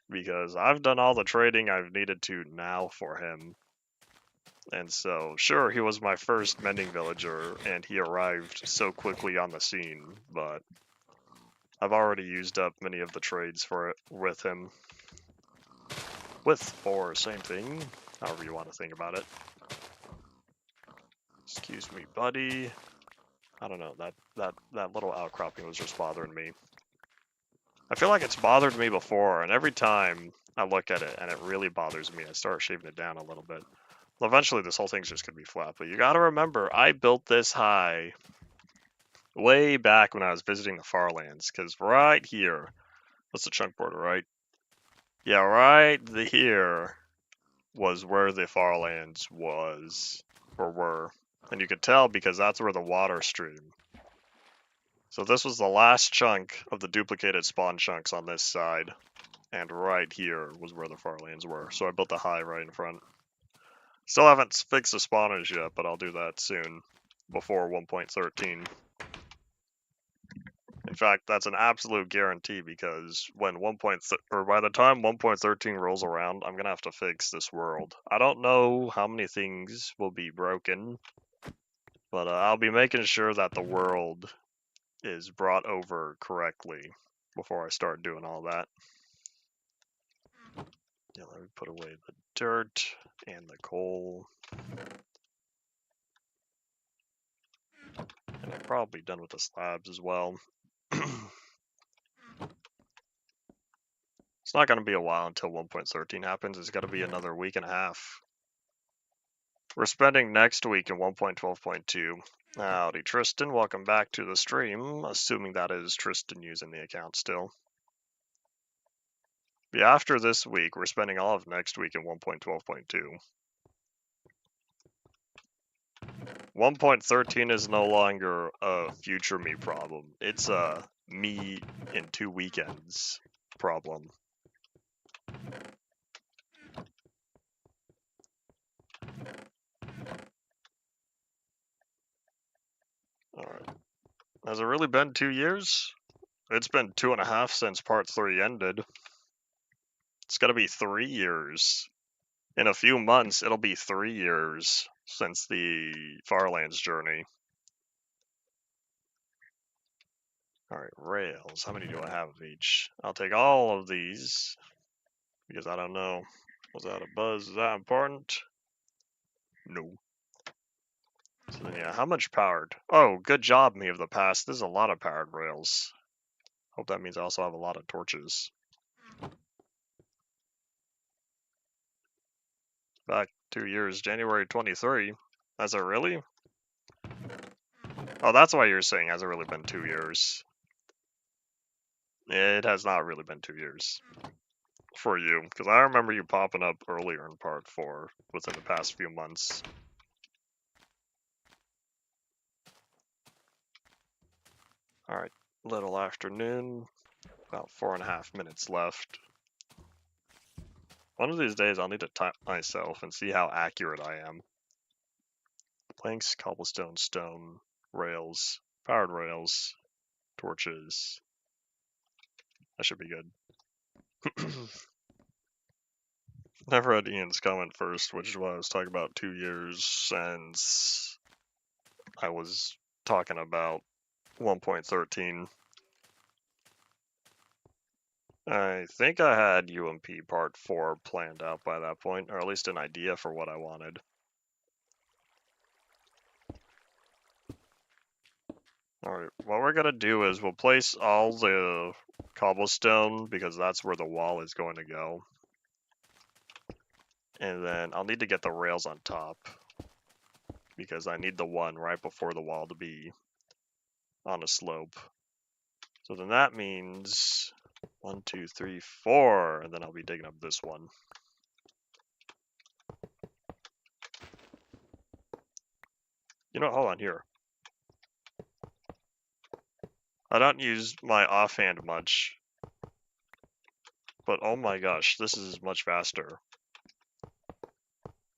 Because I've done all the trading I've needed to now for him. And so, sure, he was my first mending villager, and he arrived so quickly on the scene, but I've already used up many of the trades for it with him. With, or same thing, however you want to think about it. Excuse me, buddy. I don't know, that little outcropping was just bothering me. I feel like it's bothered me before, and every time I look at it and it really bothers me, I start shaving it down a little bit. Well, eventually this whole thing's just gonna be flat, but you gotta remember, I built this high way back when I was visiting the Farlands, because right here, what's the chunk border, right? Yeah, right here was where the Farlands was, or were. And you could tell because that's where the water stream. So this was the last chunk of the duplicated spawn chunks on this side. And right here was where the Farlands were. So I built the high right in front. Still haven't fixed the spawners yet, but I'll do that soon. Before 1.13. In fact, that's an absolute guarantee because when by the time 1.13 rolls around, I'm gonna have to fix this world. I don't know how many things will be broken, but I'll be making sure that the world is brought over correctly before I start doing all that. Yeah, let me put away the dirt and the coal. And I'm probably done with the slabs as well. It's not going to be a while until 1.13 happens. It's got to be another week and a half. We're spending next week in 1.12.2. Howdy, Tristan. Welcome back to the stream, assuming that is Tristan using the account still. Yeah, after this week, we're spending all of next week in 1.12.2. 1.13 is no longer a future me problem. It's a me in 2 weekends problem. Alright. Has it really been 2 years? It's been 2.5 since part 3 ended. It's gotta be 3 years. In a few months, it'll be 3 years since the Farlands journey. Alright, rails. How many do I have of each? I'll take all of these. Because I don't know. Was that a buzz? Is that important? No. So then, yeah, how much powered? Oh, good job, me of the past. There's a lot of powered rails. Hope that means I also have a lot of torches. Back 2 years, January 23. Has it really? Oh, that's why you're saying has it really been 2 years. It has not really been 2 years. For you, because I remember you popping up earlier in part 4 within the past few months. Alright, little afternoon. About 4.5 minutes left. One of these days I'll need to time myself and see how accurate I am. Planks, cobblestone, stone, rails, powered rails, torches. That should be good. Never had Ian's comment first, which is why I was talking about 2 years since I was talking about 1.13. I think I had UMP Part 4 planned out by that point, or at least an idea for what I wanted. Alright, what we're gonna do is we'll place all the cobblestone, because that's where the wall is going to go. And then I'll need to get the rails on top, because I need the one right before the wall to be on a slope. So then that means 1, 2, 3, 4, and then I'll be digging up this one. You know, hold on here. I don't use my offhand much, but oh my gosh, this is much faster.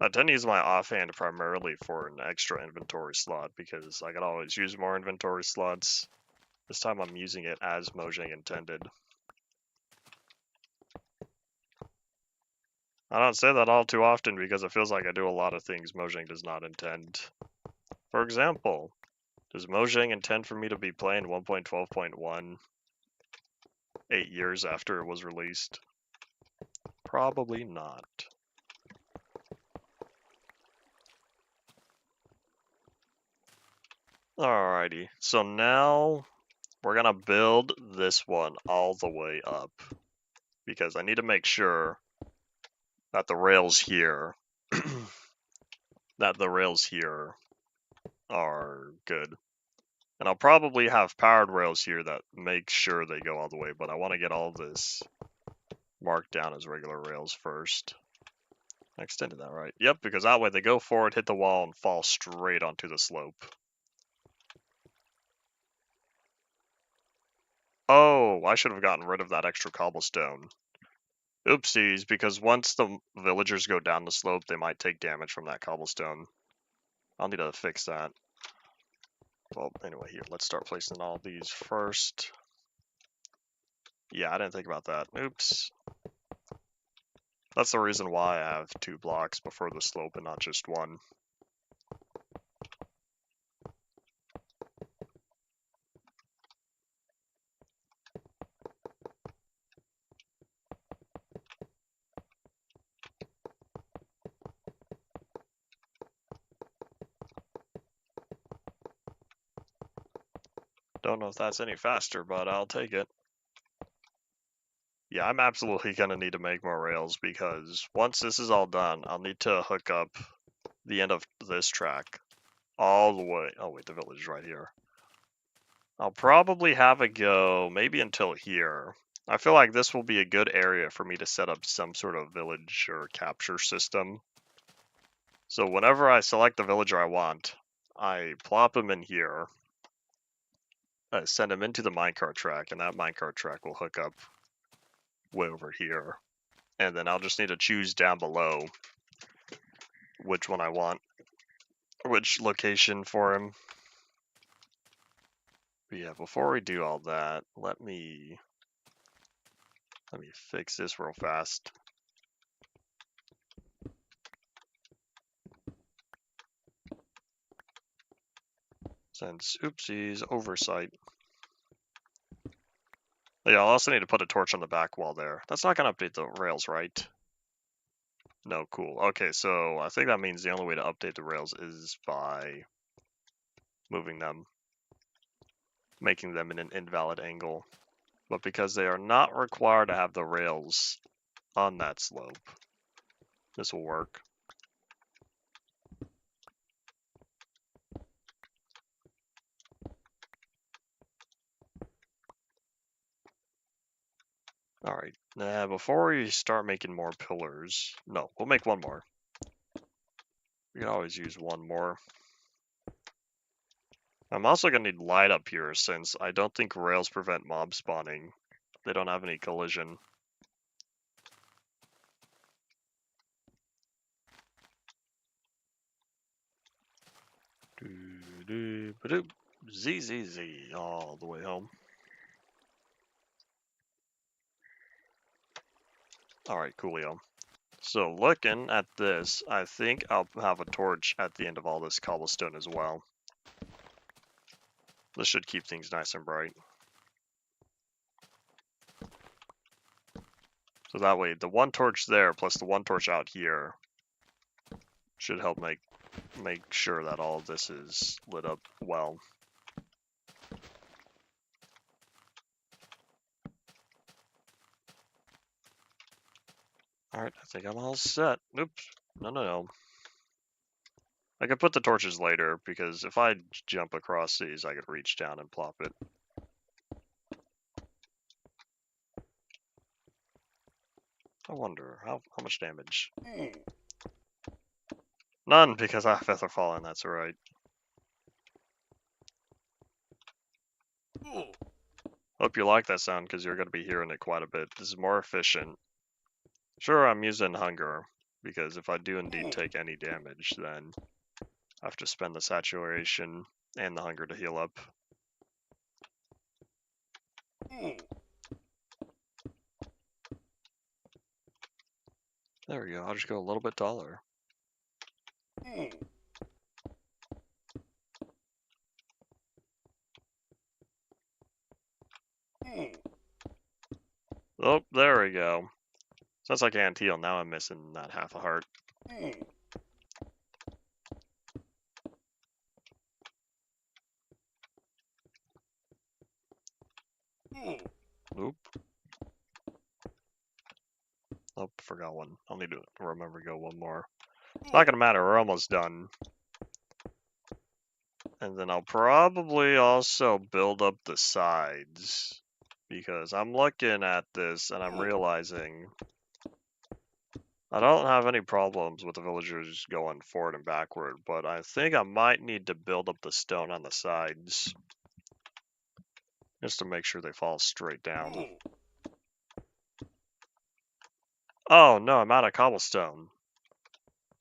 I tend to use my offhand primarily for an extra inventory slot because I can always use more inventory slots. This time I'm using it as Mojang intended. I don't say that all too often because it feels like I do a lot of things Mojang does not intend. For example, does Mojang intend for me to be playing 1.12.1 8 years after it was released? Probably not. Alrighty, so now we're gonna build this one all the way up because I need to make sure that the rails here are good. And I'll probably have powered rails here that make sure they go all the way, but I want to get all this marked down as regular rails first. I extended that right. Yep, because that way they go forward, hit the wall, and fall straight onto the slope. Oh, I should have gotten rid of that extra cobblestone. Oopsies, because once the villagers go down the slope, they might take damage from that cobblestone. I'll need to fix that. Well, anyway, here, let's start placing all these first. Yeah, I didn't think about that. Oops. That's the reason why I have 2 blocks before the slope and not just one. Don't know if that's any faster, but I'll take it. Yeah, I'm absolutely going to need to make more rails because once this is all done, I'll need to hook up the end of this track all the way. Oh, wait, the village is right here. I'll probably have it go maybe until here. I feel like this will be a good area for me to set up some sort of village or capture system. So whenever I select the villager I want, I plop him in here, send him into the minecart track, and that minecart track will hook up way over here. And then I'll just need to choose down below which one I want, which location for him. But yeah, before we do all that, let me fix this real fast. Since, oopsies, oversight. Yeah, I'll also need to put a torch on the back wall there. That's not going to update the rails, right? No, cool. Okay, so I think that means the only way to update the rails is by moving them, making them in an invalid angle. But because they are not required to have the rails on that slope, this will work. Alright, before we start making more pillars, no, we'll make one more. We can always use one more. I'm also going to need light up here since I don't think rails prevent mob spawning. They don't have any collision. ZZZ all the way home. Alright, coolio. So looking at this, I think I'll have a torch at the end of all this cobblestone as well. This should keep things nice and bright. So that way, the one torch there plus the one torch out here should help make sure that all of this is lit up well. Alright, I think I'm all set. Oops. No. I could put the torches later, because if I jump across these, I could reach down and plop it. I wonder, how much damage? None, because I have Feather Fallen, that's right. Hope you like that sound, because you're going to be hearing it quite a bit. This is more efficient. Sure, I'm using Hunger, because if I do indeed take any damage, then I have to spend the Saturation and the Hunger to heal up. There we go, I'll just go a little bit taller. Oh, there we go. Since I can't heal, now I'm missing that half a heart. Oop. Oh, forgot one. I'll need to remember to go one more. It's not gonna matter, we're almost done. And then I'll probably also build up the sides. Because I'm looking at this and I'm realizing I don't have any problems with the villagers going forward and backward, but I think I might need to build up the stone on the sides. Just to make sure they fall straight down. Oh no, I'm out of cobblestone.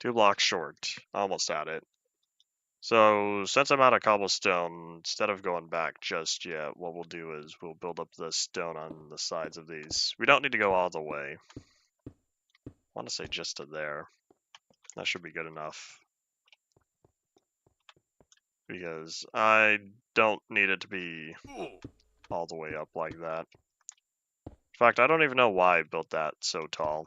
2 blocks short. Almost at it. So, since I'm out of cobblestone, instead of going back just yet, what we'll do is we'll build up the stone on the sides of these. We don't need to go all the way. I want to say just to there. That should be good enough. Because I don't need it to be all the way up like that. In fact, I don't even know why I built that so tall.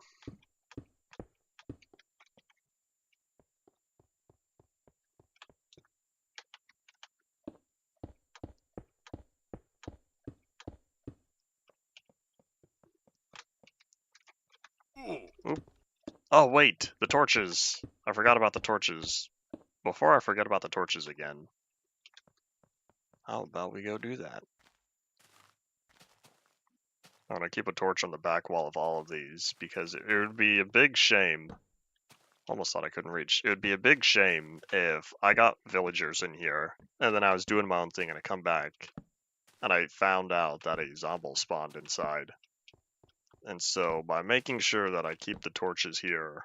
Oop. Oh wait, the torches. I forgot about the torches. Before I forget about the torches again, how about we go do that? I'm gonna keep a torch on the back wall of all of these, because it would be a big shame. Almost thought I couldn't reach. It would be a big shame if I got villagers in here, and then I was doing my own thing, and I come back, and I found out that a zombie spawned inside. And so, by making sure that I keep the torches here,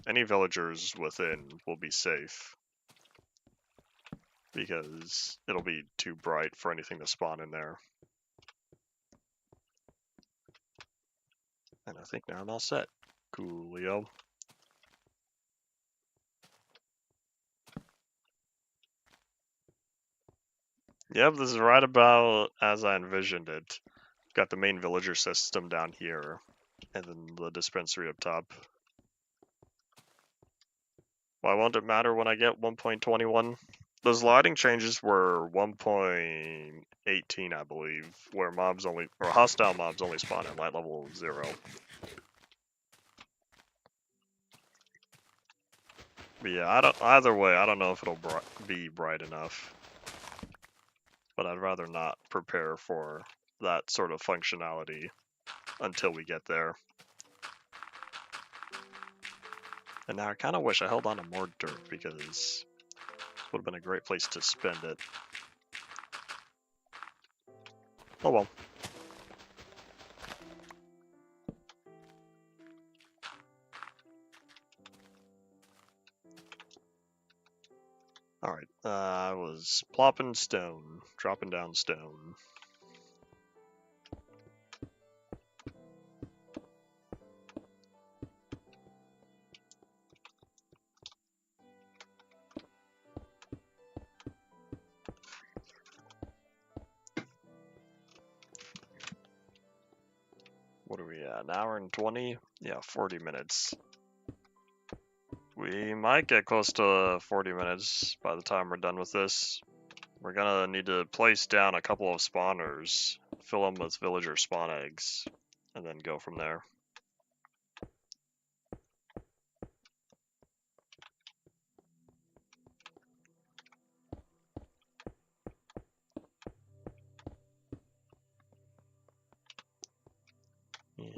any villagers within will be safe. Because it'll be too bright for anything to spawn in there. And I think now I'm all set. Coolio. Yep, this is right about as I envisioned it. Got the main villager system down here, and then the dispensary up top. Why won't it matter when I get 1.21? Those lighting changes were 1.18, I believe, where hostile mobs only spawn at light level 0. But yeah, either way, I don't know if it'll be bright enough. But I'd rather not prepare for that sort of functionality until we get there. And now I kind of wish I held on to more dirt, because this would have been a great place to spend it. Oh well. Alright, I was plopping stone, dropping down stone. what are we at? An hour and 20? Yeah, 40 minutes. We might get close to 40 minutes by the time we're done with this. We're gonna need to place down a couple of spawners, fill them with villager spawn eggs, and then go from there. Yeah.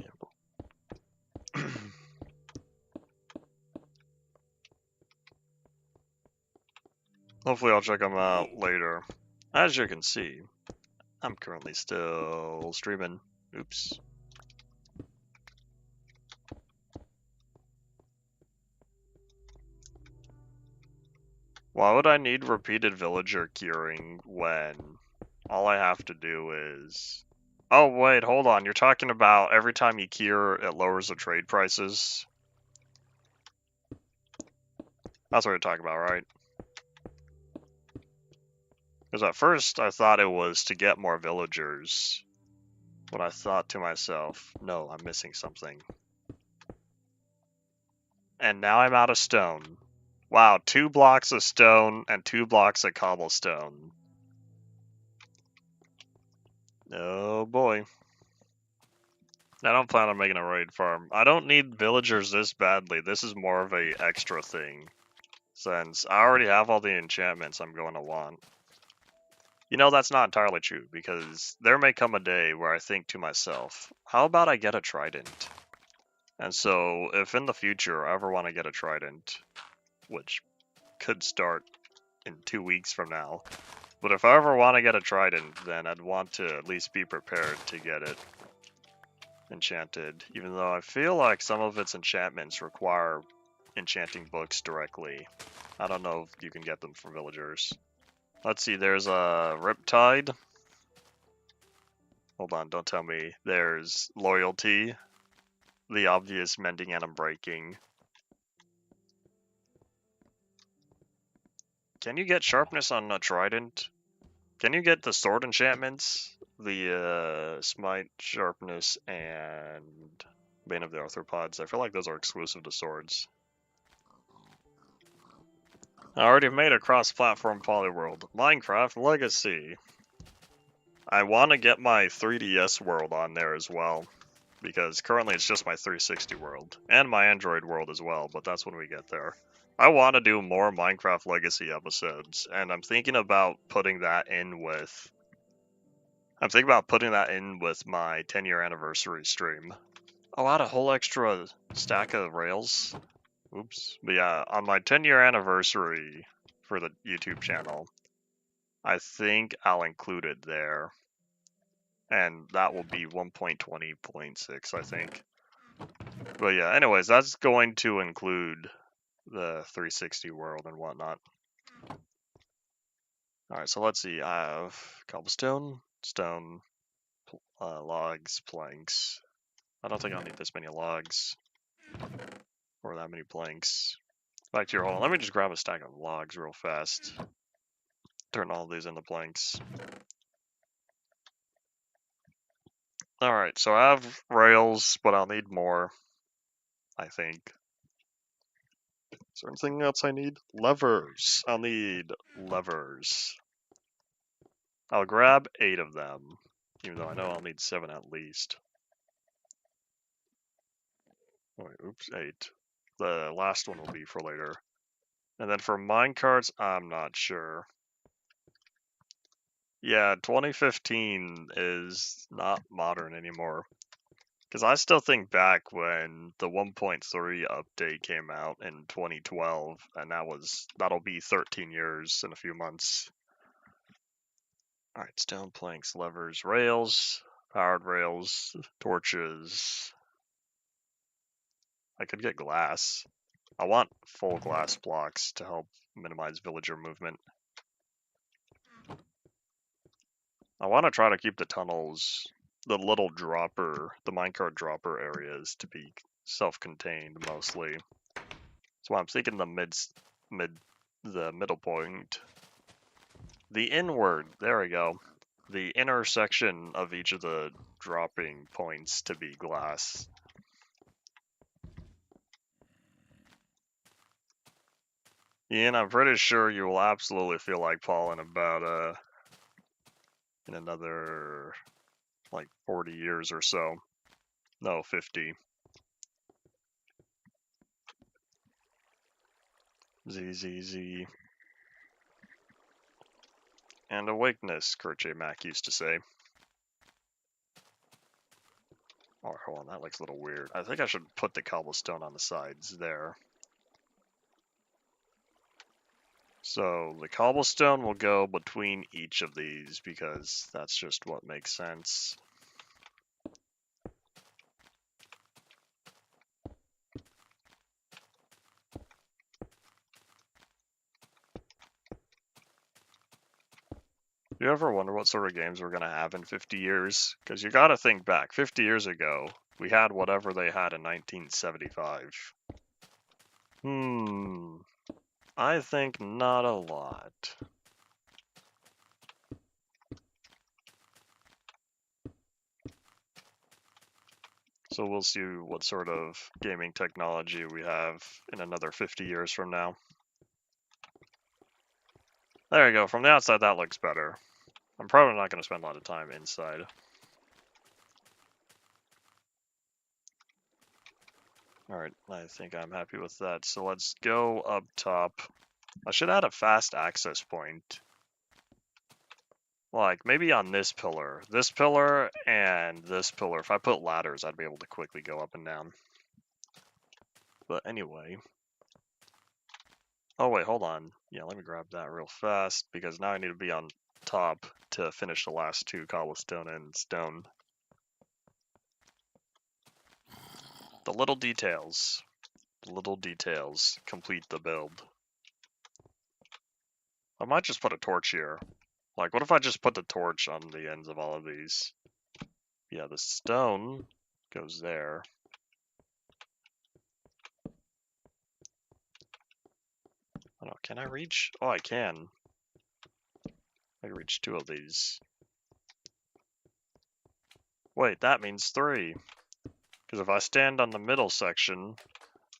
Hopefully I'll check them out later. As you can see, I'm currently still streaming. Oops. Why would I need repeated villager curing when all I have to do is... Oh wait, hold on, you're talking about every time you cure, it lowers the trade prices? That's what you're talking about, right? Because at first I thought it was to get more villagers, but I thought to myself, no, I'm missing something. And now I'm out of stone. Wow, 2 blocks of stone and 2 blocks of cobblestone. Oh boy. I don't plan on making a raid farm. I don't need villagers this badly. This is more of a extra thing, since I already have all the enchantments I'm going to want. You know, that's not entirely true, because there may come a day where I think to myself, how about I get a trident? And so, if in the future I ever want to get a trident, which could start in 2 weeks from now, but if I ever want to get a trident, then I'd want to at least be prepared to get it enchanted, even though I feel like some of its enchantments require enchanting books directly. I don't know if you can get them from villagers. Let's see, there's a Riptide. Hold on, don't tell me. There's Loyalty, the obvious mending and unbreaking. Can you get sharpness on a trident? Can you get the sword enchantments? The smite, sharpness, and Bane of the Arthropods. I feel like those are exclusive to swords. I already made a cross-platform Polyworld. Minecraft Legacy. I want to get my 3DS world on there as well, because currently it's just my 360 world, and my Android world as well, but that's when we get there. I want to do more Minecraft Legacy episodes, and I'm thinking about putting that in with my 10-year anniversary stream. I'll add a whole extra stack of rails. Oops. But yeah, on my 10-year anniversary for the YouTube channel, I think I'll include it there. And that will be 1.20.6, I think. But yeah, anyways, that's going to include the 360 world and whatnot. Alright, so let's see. I have cobblestone, stone, logs, planks. I don't think I'll need this many logs or that many planks. Back to your hole. Let me just grab a stack of logs real fast. Turn all these into planks. Alright, so I have rails, but I'll need more, I think. Is there anything else I need? Levers. I'll need levers. I'll grab 8 of them, even though I know I'll need 7 at least. Wait, oops, 8. The last one will be for later. And then for minecarts, I'm not sure. Yeah, 2015 is not modern anymore. Because I still think back when the 1.3 update came out in 2012, and that'll be 13 years in a few months. Alright, stone planks, levers, rails, powered rails, torches. I could get glass. I want full glass blocks to help minimize villager movement. I want to try to keep the tunnels, the little dropper, the minecart dropper areas to be self-contained mostly. So I'm thinking the middle point. The inward, there we go. The inner section of each of the dropping points to be glass. Ian, I'm pretty sure you will absolutely feel like Paul in about, in another, like, 40 years or so. No, 50. Z. And awakeness, Kurt J. Mack used to say. Oh, hold on, that looks a little weird. I think I should put the cobblestone on the sides there. So the cobblestone will go between each of these because that's just what makes sense. You ever wonder what sort of games we're going to have in 50 years? Because you got to think back. 50 years ago, we had whatever they had in 1975. I think not a lot. So we'll see what sort of gaming technology we have in another 50 years from now. There you go. From the outside, that looks better. I'm probably not going to spend a lot of time inside. Alright, I think I'm happy with that. So let's go up top. I should add a fast access point. Like, maybe on this pillar. This pillar and this pillar. If I put ladders, I'd be able to quickly go up and down. But anyway. Oh wait, hold on. Yeah, let me grab that real fast, because now I need to be on top to finish the last two cobblestone and stone. The little details. The little details complete the build. I might just put a torch here. Like, what if I just put the torch on the ends of all of these? Yeah, the stone goes there. Oh no, can I reach? Oh, I can. I can reach two of these. Wait, that means three. Because if I stand on the middle section,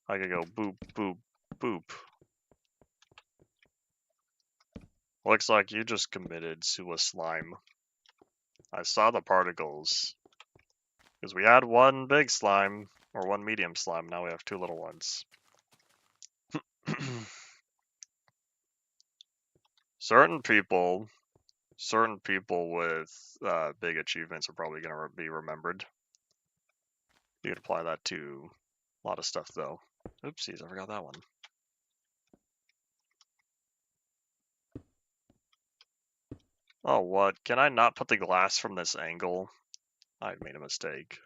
I could go boop, boop, boop. Looks like you just committed slime. I saw the particles. Because we had one big slime, or one medium slime, now we have two little ones. Certain people with big achievements are probably going to be remembered. You could apply that to a lot of stuff, though. Oopsies, I forgot that one. Oh, what? Can I not put the glass from this angle? I made a mistake.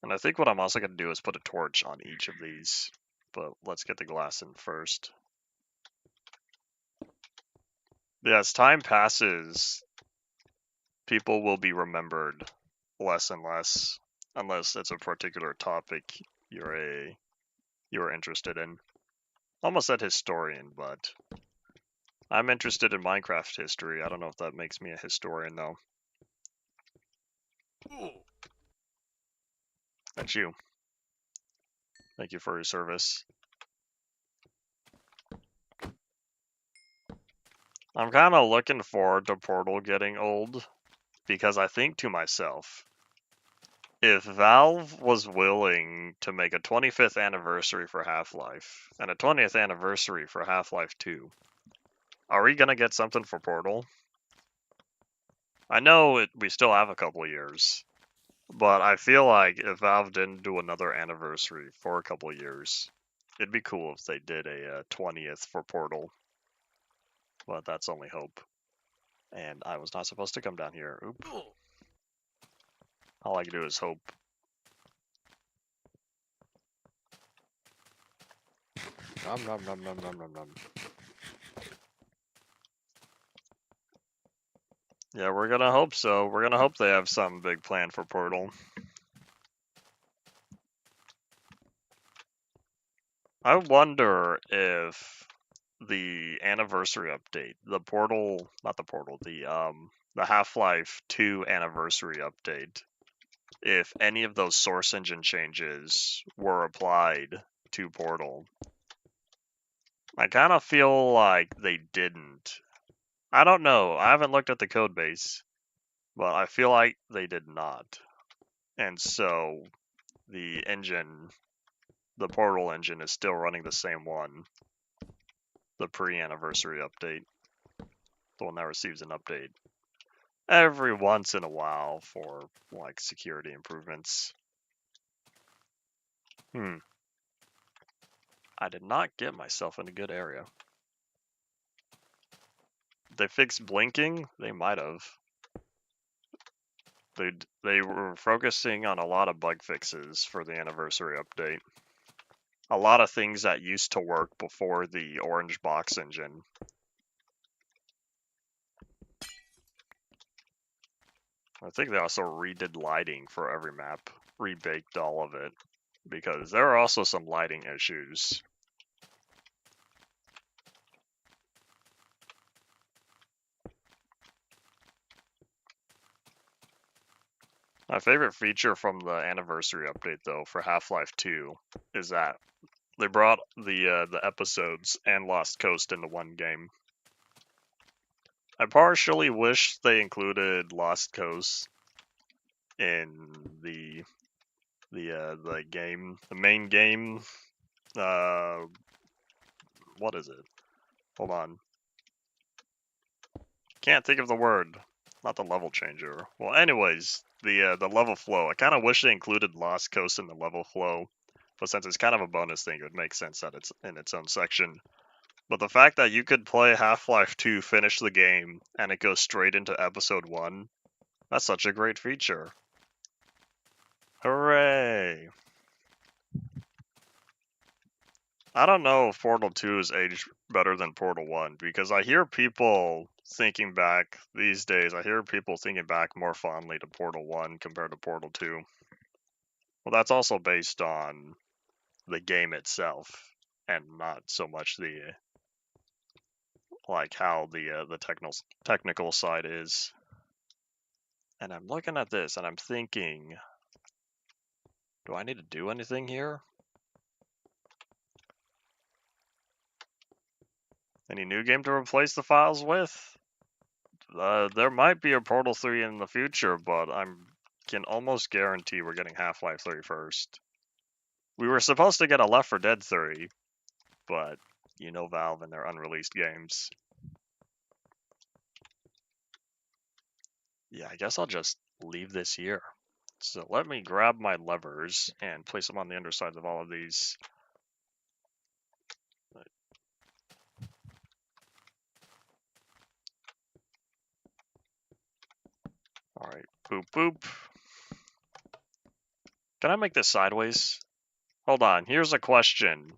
And I think what I'm also going to do is put a torch on each of these. But let's get the glass in first. Yeah, as time passes, people will be remembered less and less, unless it's a particular topic you're interested in. Almost said historian, but I'm interested in Minecraft history. I don't know if that makes me a historian, though. That's you. Thank you for your service. I'm kind of looking forward to Portal getting old, because I think to myself, if Valve was willing to make a 25th anniversary for Half-Life, and a 20th anniversary for Half-Life 2, are we going to get something for Portal? I know we still have a couple of years, but I feel like if Valve didn't do another anniversary for a couple of years, it'd be cool if they did a 20th for Portal. But that's only hope. And I was not supposed to come down here. Oop. All I can do is hope. Nom nom nom nom nom nom nom. Yeah, we're gonna hope so. We're gonna hope they have some big plan for Portal. I wonder if the anniversary update, the Portal, not the Portal, the Half-Life 2 anniversary update, if any of those source engine changes were applied to Portal. I kind of feel like they didn't. I don't know. I haven't looked at the code base, but I feel like they did not. And so the engine, the Portal engine, is still running the same one, the pre-anniversary update, the one that receives an update every once in a while for like security improvements. I did not get myself in a good area. They fixed blinking? They might have. They were focusing on a lot of bug fixes for the anniversary update. A lot of things that used to work before the orange box engine. I think they also redid lighting for every map, rebaked all of it, because there are also some lighting issues. My favorite feature from the anniversary update, though, for Half-Life 2 is that they brought the episodes and Lost Coast into one game. I partially wish they included Lost Coast in the game, the main game. What is it? Hold on. Can't think of the word. Not the level changer. Well, anyways, the level flow. I kind of wish they included Lost Coast in the level flow, but since it's kind of a bonus thing, it would make sense that it's in its own section. But the fact that you could play Half-Life 2, finish the game, and it goes straight into Episode 1, that's such a great feature. Hooray! I don't know if Portal 2 is aged better than Portal 1, because I hear people thinking back these days, I hear people thinking back more fondly to Portal 1 compared to Portal 2. Well, that's also based on the game itself, and not so much the like how the technical side is. And I'm looking at this and I'm thinking, do I need to do anything here? Any new game to replace the files with? There might be a Portal 3 in the future, but I can almost guarantee we're getting Half-Life 3 first. We were supposed to get a Left 4 Dead 3, but you know Valve and their unreleased games. Yeah, I guess I'll just leave this here. So let me grab my levers and place them on the undersides of all of these. Alright, boop boop. Can I make this sideways? Hold on, here's a question.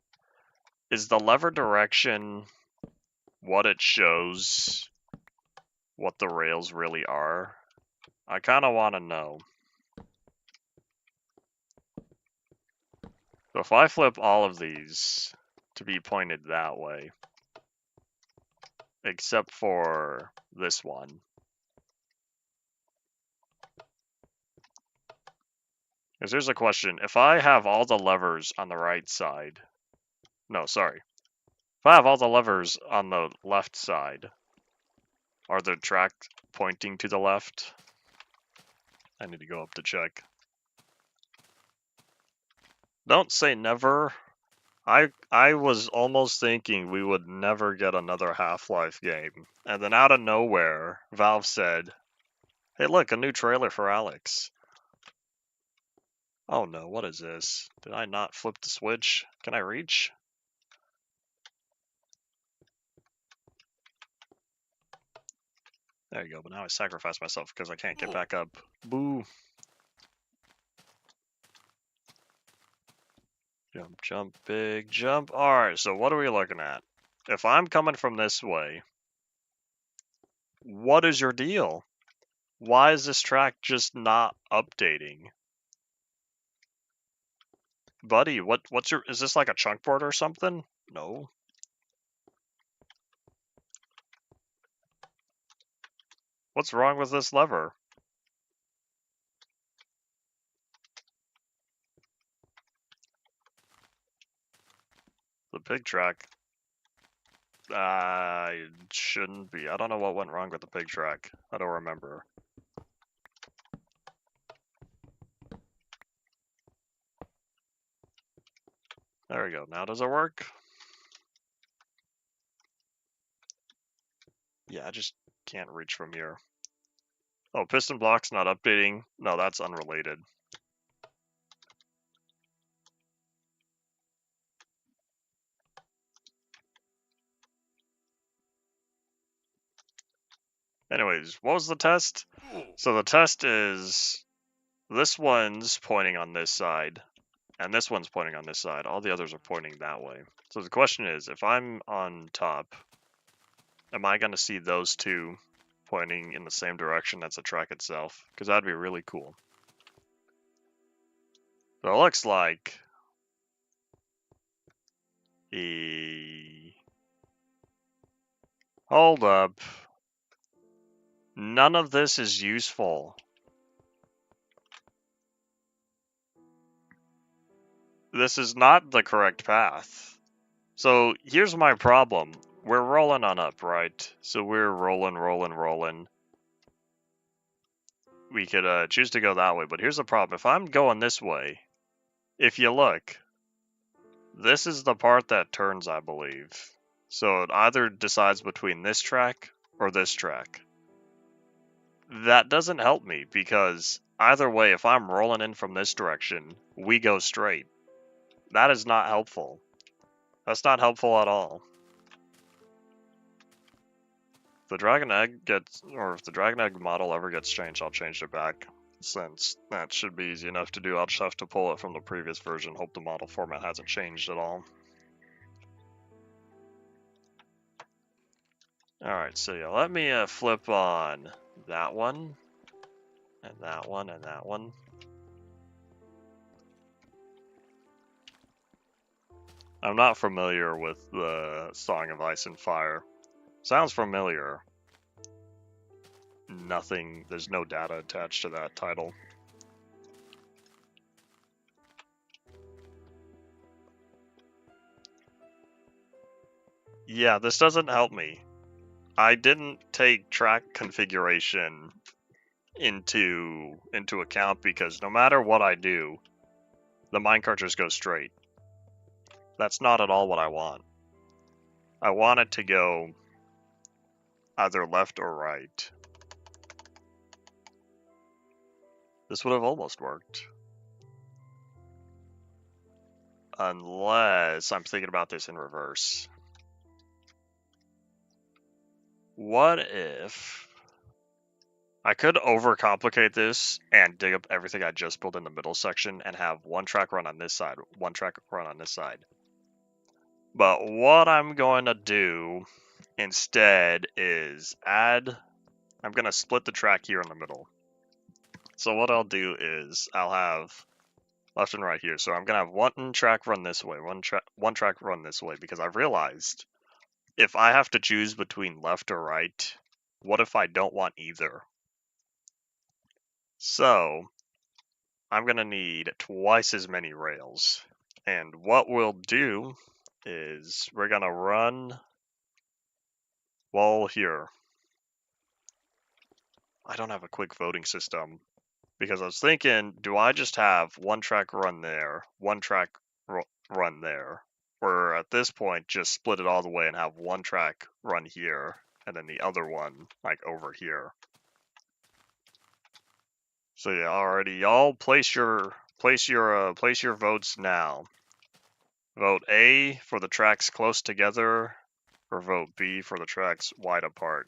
Is the lever direction what it shows what the rails really are? I kind of want to know. So if I flip all of these to be pointed that way, except for this one, because here's a question. If I have all the levers on the right side, no, sorry. If I have all the levers on the left side, are the tracks pointing to the left? I need to go up to check. Don't say never. I was almost thinking we would never get another Half-Life game. And then out of nowhere, Valve said, hey look, a new trailer for Alex. Oh no, what is this? Did I not flip the switch? Can I reach? There you go, but now I sacrifice myself because I can't get back up. Boo. Jump, jump, big jump. Alright, so what are we looking at? If I'm coming from this way, what is your deal? Why is this track just not updating? Buddy, what's your, is this like a chunk board or something? No. What's wrong with this lever? The pig track. It shouldn't be. I don't know what went wrong with the pig track. I don't remember. There we go. Now does it work? Yeah, I just can't reach from here. Oh, piston block's not updating. No, that's unrelated. Anyways, what was the test? So the test is this one's pointing on this side, and this one's pointing on this side. All the others are pointing that way. So the question is, if I'm on top, am I going to see those two pointing in the same direction as the track itself? Because that'd be really cool. So it looks like hold up. None of this is useful. This is not the correct path. So here's my problem. We're rolling on up, right? So we're rolling. We could choose to go that way, but here's the problem. If I'm going this way, if you look, this is the part that turns, I believe. So it either decides between this track or this track. That doesn't help me because either way, if I'm rolling in from this direction, we go straight. That is not helpful. That's not helpful at all. If the Dragon Egg gets, or if the Dragon Egg model ever gets changed, I'll change it back. Since that should be easy enough to do, I'll just have to pull it from the previous version, hope the model format hasn't changed at all. Alright, so yeah, let me flip on that one, and that one, and that one. I'm not familiar with the Song of Ice and Fire. Sounds familiar. Nothing, there's no data attached to that title. Yeah, this doesn't help me. I didn't take track configuration into account because no matter what I do, the minecart just goes straight. That's not at all what I want. I want it to go either left or right. This would have almost worked. Unless I'm thinking about this in reverse. What if I could overcomplicate this and dig up everything I just built in the middle section and have one track run on this side, one track run on this side. But what I'm going to do instead is I'm going to split the track here in the middle. So what I'll do is I'll have left and right here. So I'm going to have one track run this way, one track run this way, because I've realized if I have to choose between left or right, what if I don't want either? So I'm going to need twice as many rails. And what we'll do is we're going to run wall here. I don't have a quick voting system because I was thinking, do I just have one track run there, one track run there? Or at this point, just split it all the way and have one track run here and then the other one like over here. So yeah, already y'all place your votes now. Vote A for the tracks close together, or vote B for the tracks wide apart.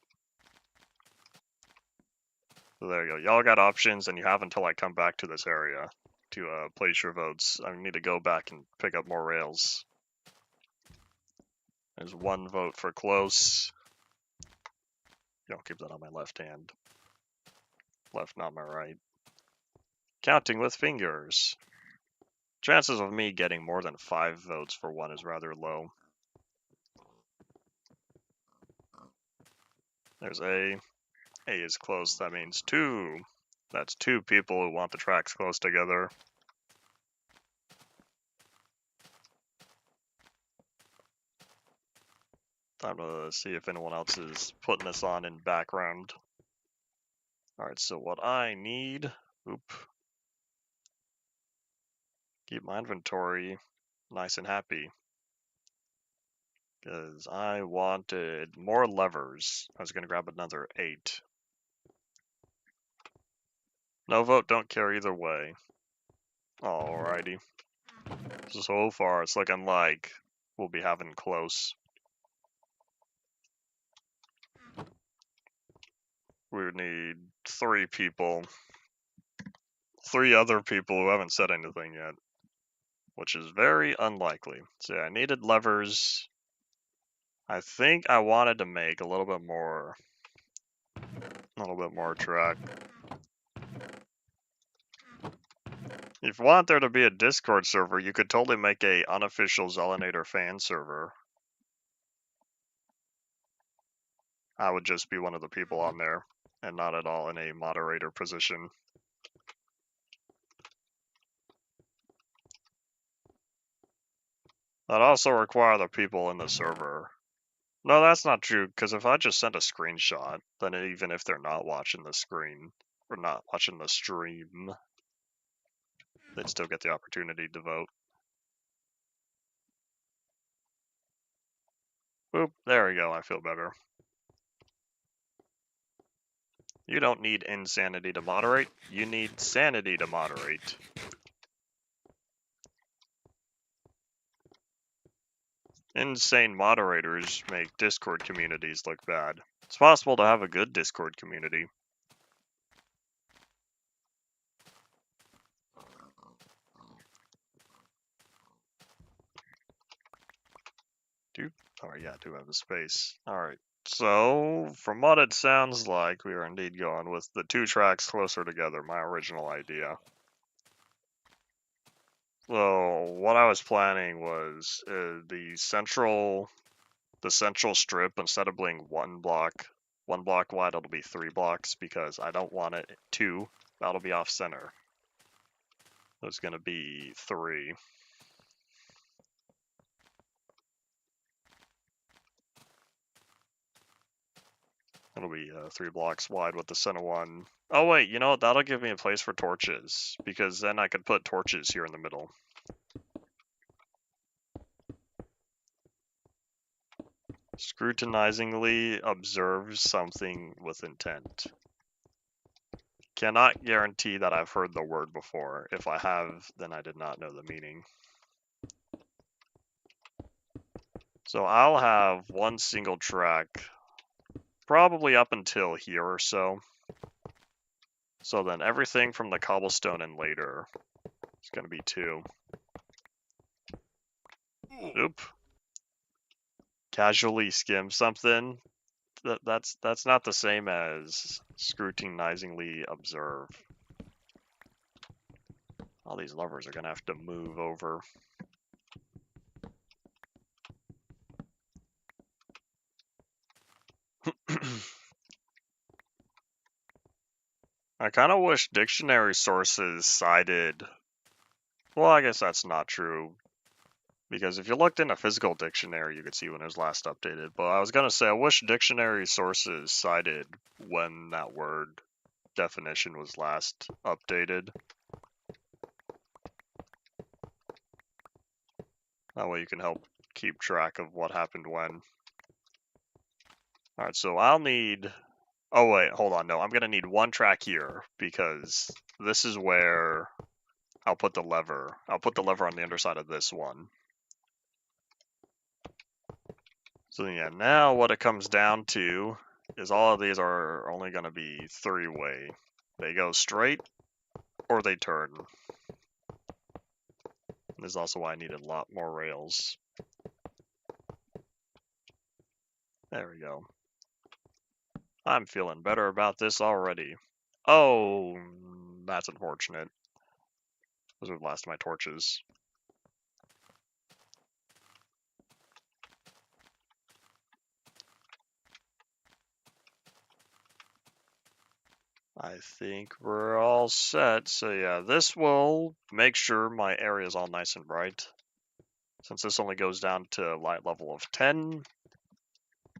So there you go. Y'all got options, and you have until I come back to this area to place your votes. I need to go back and pick up more rails. There's one vote for close. Don't keep that on my left hand. Left, not my right. Counting with fingers. Chances of me getting more than 5 votes for one is rather low. There's A. A is close, that means 2. That's 2 people who want the tracks close together. Time to see if anyone else is putting this on in background. Alright, so what I need... Keep my inventory nice and happy. Because I wanted more levers. I was going to grab another 8. No vote, don't care either way. Alrighty. So far, it's looking like we'll be having close. We would need 3 people. 3 other people who haven't said anything yet. Which is very unlikely. So yeah, I needed levers. I think I wanted to make a little bit more track. If you want there to be a Discord server, you could totally make a unofficial Zelinator fan server. I would just be one of the people on there, and not at all in a moderator position. That'd also require the people in the server. No, that's not true, because if I just send a screenshot, then even if they're not watching the screen, or not watching the stream, they'd still get the opportunity to vote. Boop, there we go, I feel better. You don't need insanity to moderate, you need sanity to moderate. Insane moderators make Discord communities look bad. It's possible to have a good Discord community. Oh yeah, I do have the space. Alright, so from what it sounds like, we are indeed going with the 2 tracks closer together, my original idea. So what I was planning was the central strip, instead of being one block wide, it'll be 3 blocks, because I don't want it 2. That'll be off center. There's gonna be 3. It'll be 3 blocks wide with the center one. Oh wait, you know what? That'll give me a place for torches, because then I could put torches here in the middle. Scrutinizingly observe something with intent. Cannot guarantee that I've heard the word before. If I have, then I did not know the meaning. So I'll have one single track, probably up until here or so. So then everything from the cobblestone and later is going to be 2. Oop. Casually skim something. That's not the same as scrutinizingly observe. All these levers are going to have to move over. I kind of wish dictionary sources cited... Well, I guess that's not true. Because if you looked in a physical dictionary, you could see when it was last updated. But I was going to say, I wish dictionary sources cited when that word definition was last updated. That way you can help keep track of what happened when. Alright, so I'll need... Oh wait, hold on, no, I'm going to need 1 track here, because this is where I'll put the lever. I'll put the lever on the underside of this one. So yeah, now what it comes down to is all of these are only going to be 3-way. They go straight, or they turn. This is also why I needed a lot more rails. There we go. I'm feeling better about this already. Oh, that's unfortunate. Those are the last of my torches. I think we're all set. So yeah, this will make sure my area is all nice and bright. Since this only goes down to light level of 10,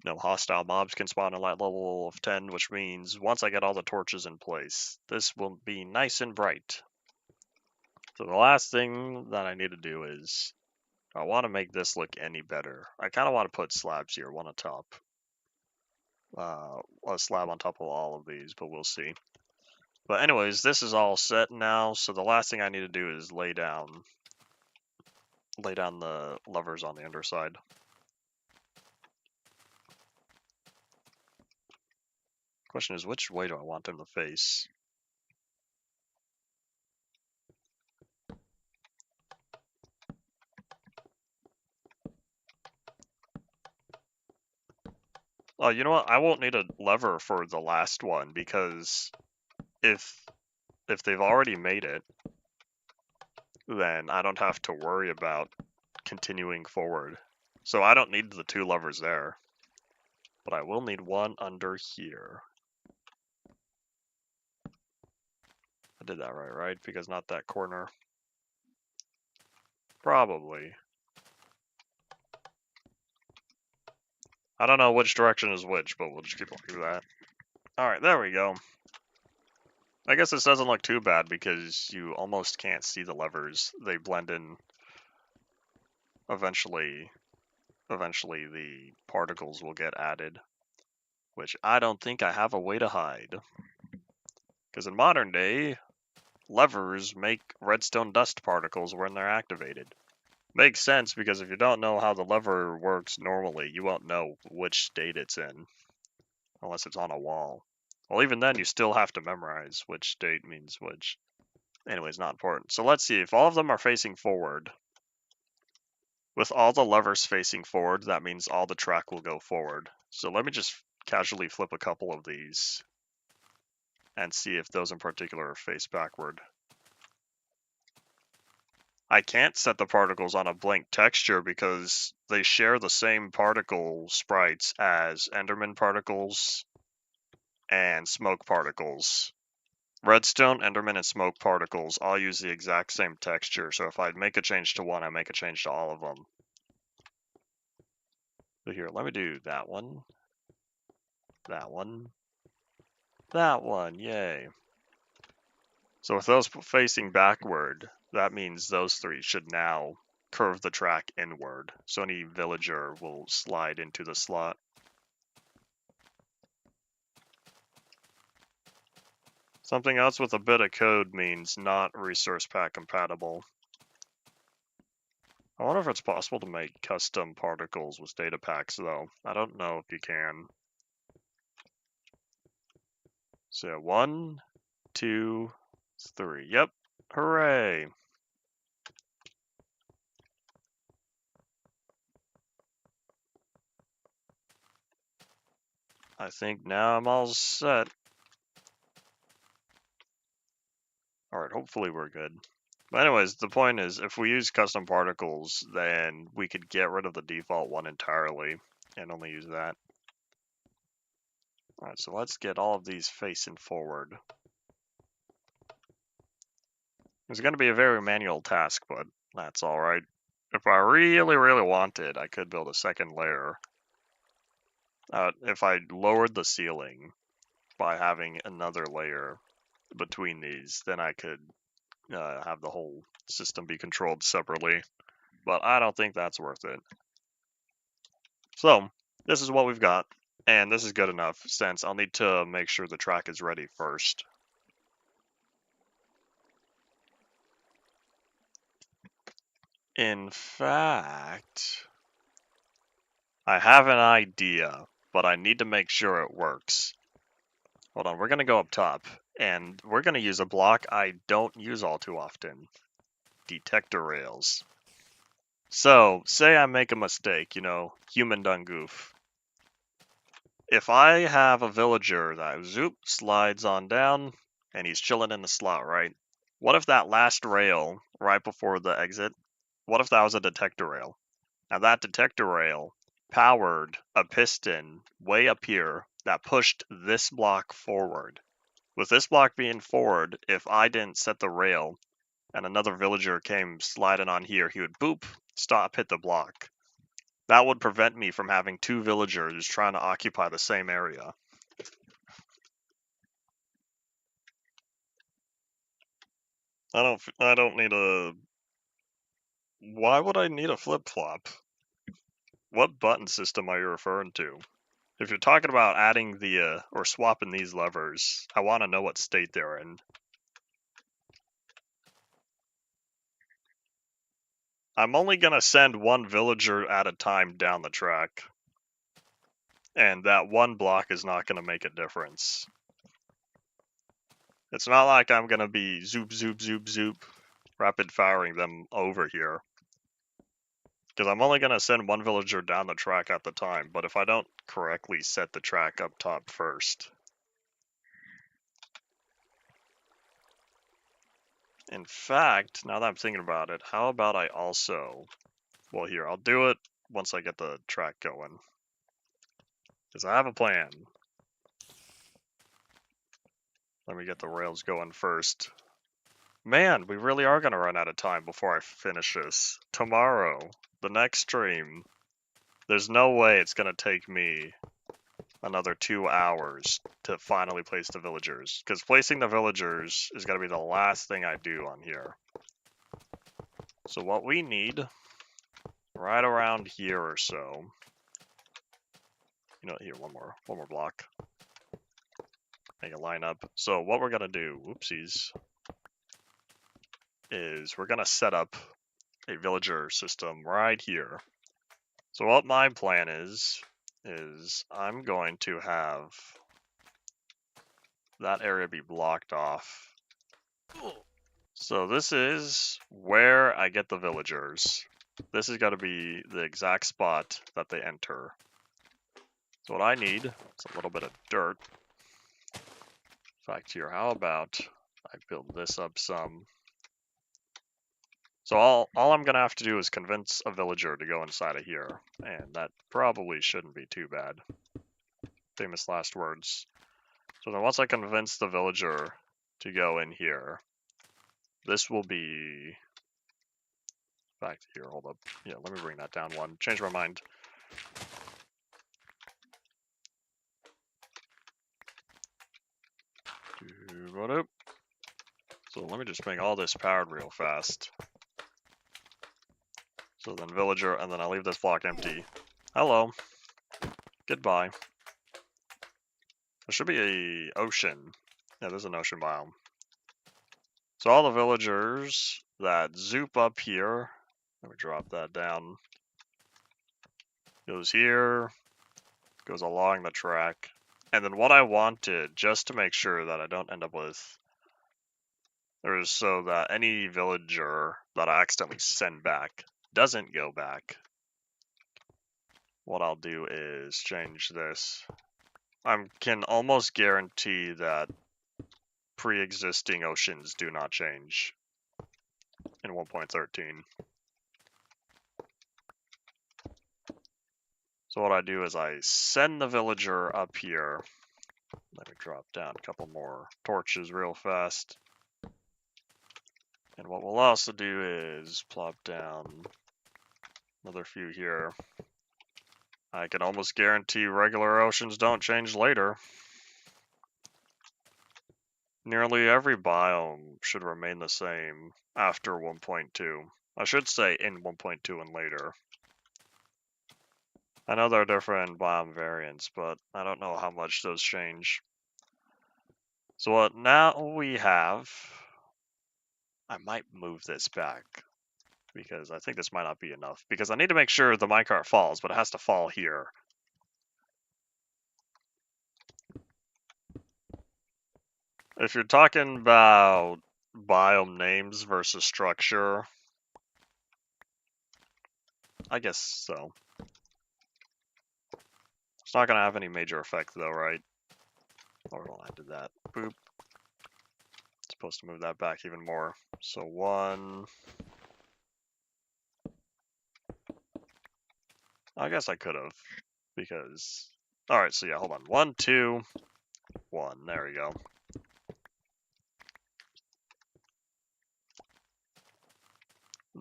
no hostile mobs can spawn at light level of 10, which means once I get all the torches in place, this will be nice and bright. So the last thing that I need to do is, I want to make this look any better. I kind of want to put slabs here, one on top. A slab on top of all of these, but we'll see. But anyways, this is all set now, so the last thing I need to do is lay down the levers on the underside. Question is, which way do I want them to face? Oh, you know what? I won't need a lever for the last one, because if they've already made it, then I don't have to worry about continuing forward. So I don't need the 2 levers there. But I will need one under here. I did that right? Because not that corner. Probably. I don't know which direction is which, but we'll just keep looking at that. Alright, there we go. I guess this doesn't look too bad because you almost can't see the levers. They blend in. Eventually the particles will get added, which I don't think I have a way to hide. Because in modern day, levers make redstone dust particles when they're activated. Makes sense, because if you don't know how the lever works normally, you won't know which state it's in, unless it's on a wall. Well, even then, you still have to memorize which state means which. Anyways, not important. So let's see, if all of them are facing forward, with all the levers facing forward, that means all the track will go forward. So let me just casually flip a couple of these and see if those in particular face backward. I can't set the particles on a blank texture because they share the same particle sprites as Enderman particles and smoke particles. Redstone, Enderman, and smoke particles all use the exact same texture, so if I make a change to one, I make a change to all of them. So here, let me do that one, that one, that one, yay. So with those facing backward, that means those 3 should now curve the track inward, so any villager will slide into the slot. Something else with a bit of code means not resource pack compatible. I wonder if it's possible to make custom particles with data packs, though. I don't know if you can. So 1, 2, 3. Yep. Hooray. I think now I'm all set. Alright, hopefully we're good. But anyways, the point is, if we use custom particles, then we could get rid of the default one entirely and only use that. Alright, so let's get all of these facing forward. It's going to be a very manual task, but that's alright. If I really wanted, I could build a second layer. If I lowered the ceiling by having another layer between these, then I could have the whole system be controlled separately. But I don't think that's worth it. So, this is what we've got, and this is good enough, since I'll need to make sure the track is ready first. In fact, I have an idea, but I need to make sure it works. Hold on, we're going to go up top, and we're going to use a block I don't use all too often. Detector rails. So, say I make a mistake, human done goof. If I have a villager that slides on down, and he's chilling in the slot, right? What if that last rail, right before the exit, what if that was a detector rail? Now that detector rail powered a piston way up here that pushed this block forward, With this block being forward, if I didn't set the rail and another villager came sliding on here, he would boop, stop, hit the block. That would prevent me from having two villagers trying to occupy the same area. I don't need a... Why would I need a flip-flop? What button system are you referring to? If you're talking about adding the, or swapping these levers, I want to know what state they're in. I'm only going to send one villager at a time down the track. And that one block is not going to make a difference. It's not like I'm going to be zoop, zoop, zoop, zoop, rapid firing them over here. Because I'm only going to send one villager down the track at the time, but if I don't correctly set the track up top first. In fact, now that I'm thinking about it, how about I also... Well, here, I'll do it once I get the track going. Because I have a plan. Let me get the rails going first. Man, we really are going to run out of time before I finish this. Tomorrow, the next stream, there's no way it's going to take me another 2 hours to finally place the villagers. Because placing the villagers is going to be the last thing I do on here. So what we need, right around here or so... You know, here, one more block. Make a line up. So what we're going to do, whoopsies, is we're going to set up a villager system right here. So what my plan is I'm going to have that area be blocked off. So this is where I get the villagers. This is going to be the exact spot that they enter. So what I need is a little bit of dirt. In fact, here, how about I build this up some. So all I'm going to have to do is convince a villager to go inside of here. And that probably shouldn't be too bad. Famous last words. So then once I convince the villager to go in here, this will be... In fact, here, hold up. Yeah, let me bring that down one. Change my mind. So let me just make all this powered real fast. So then villager, and then I'll leave this block empty. Hello. Goodbye. There should be a ocean. Yeah, there's an ocean biome. So all the villagers that zoop up here, let me drop that down, goes here, goes along the track. And then what I wanted, just to make sure that I don't end up with, there's so that any villager that I accidentally send back doesn't go back. What I'll do is change this. I can almost guarantee that pre-existing oceans do not change in 1.13. So what I do is I send the villager up here. Let me drop down a couple more torches real fast. And what we'll also do is plop down another few here. I can almost guarantee regular oceans don't change later. Nearly every biome should remain the same after 1.2. I should say in 1.2 and later. I know there are different biome variants, but I don't know how much those change. So what now we have, I might move this back because I think this might not be enough, because I need to make sure the minecart falls, but it has to fall here. If you're talking about biome names versus structure, I guess so. It's not going to have any major effect though, right? Or I did that. Boop. Supposed to move that back even more. So 1. I guess I could have, because... Alright, so yeah, hold on. 1, 2, 1. There we go.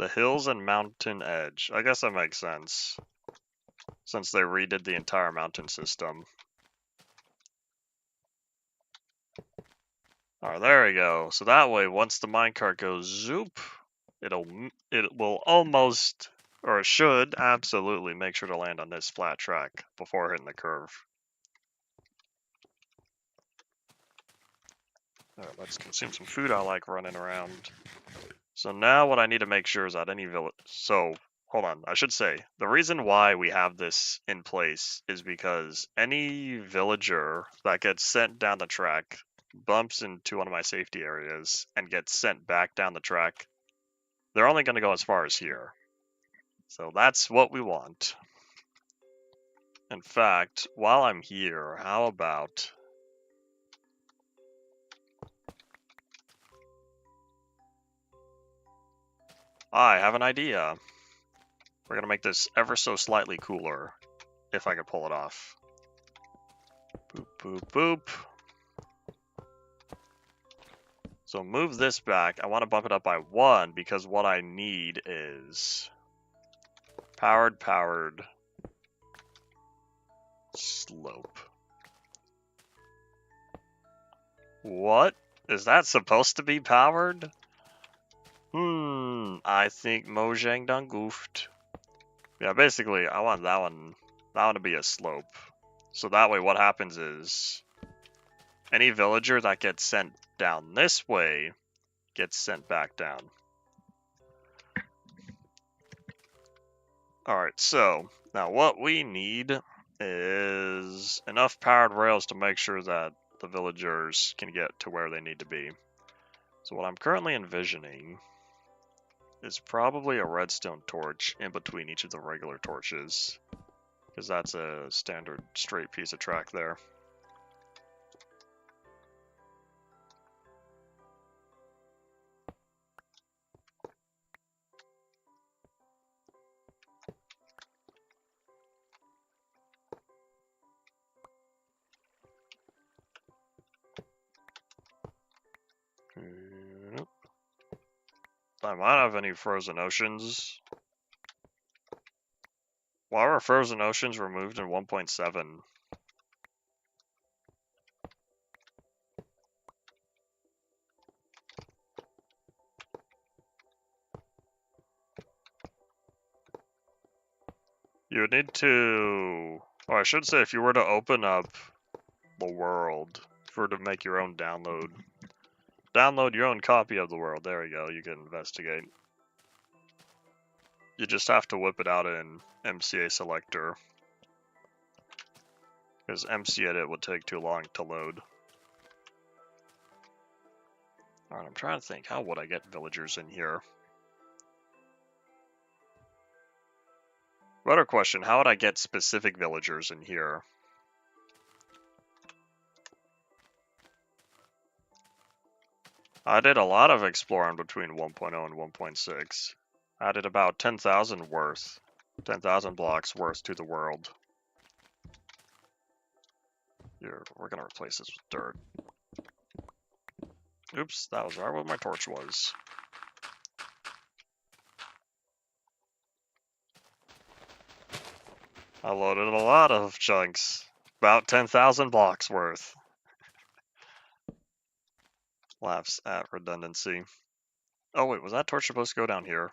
The hills and mountain edge. I guess that makes sense, since they redid the entire mountain system. Alright, there we go. So that way, once the minecart goes zoop, it will almost, or it should absolutely make sure to land on this flat track before hitting the curve. Alright, let's consume some food. I like running around. So now what I need to make sure is that any village... So, hold on. I should say, the reason why we have this in place is because any villager that gets sent down the track bumps into one of my safety areas and gets sent back down the track, they're only going to go as far as here. So that's what we want. In fact, while I'm here, how about... I have an idea. We're going to make this ever so slightly cooler, if I can pull it off. Boop, boop, boop. So move this back. I want to bump it up by 1 because what I need is powered slope. What? Is that supposed to be powered? I think Mojang done goofed. Yeah, basically, I want that one to be a slope. So that way what happens is any villager that gets sent down this way gets sent back down. Alright, so now what we need is enough powered rails to make sure that the villagers can get to where they need to be. So what I'm currently envisioning is probably a redstone torch in between each of the regular torches, because that's a standard straight piece of track there. I might have any frozen oceans. Why were frozen oceans removed in 1.7? You would need to... Oh, I should say if you were to open up the world, for to make your own download your own copy of the world, there we go, you can investigate. You just have to whip it out in MCA selector, because MC edit would take too long to load. Alright, I'm trying to think, how would I get villagers in here? Better question, how would I get specific villagers in here? I did a lot of exploring between 1.0 and 1.6. I did about 10,000 blocks worth to the world. Here, we're gonna replace this with dirt. Oops, that was right where my torch was. I loaded a lot of chunks. About 10,000 blocks worth. Laughs at redundancy. Oh wait, was that torch supposed to go down here?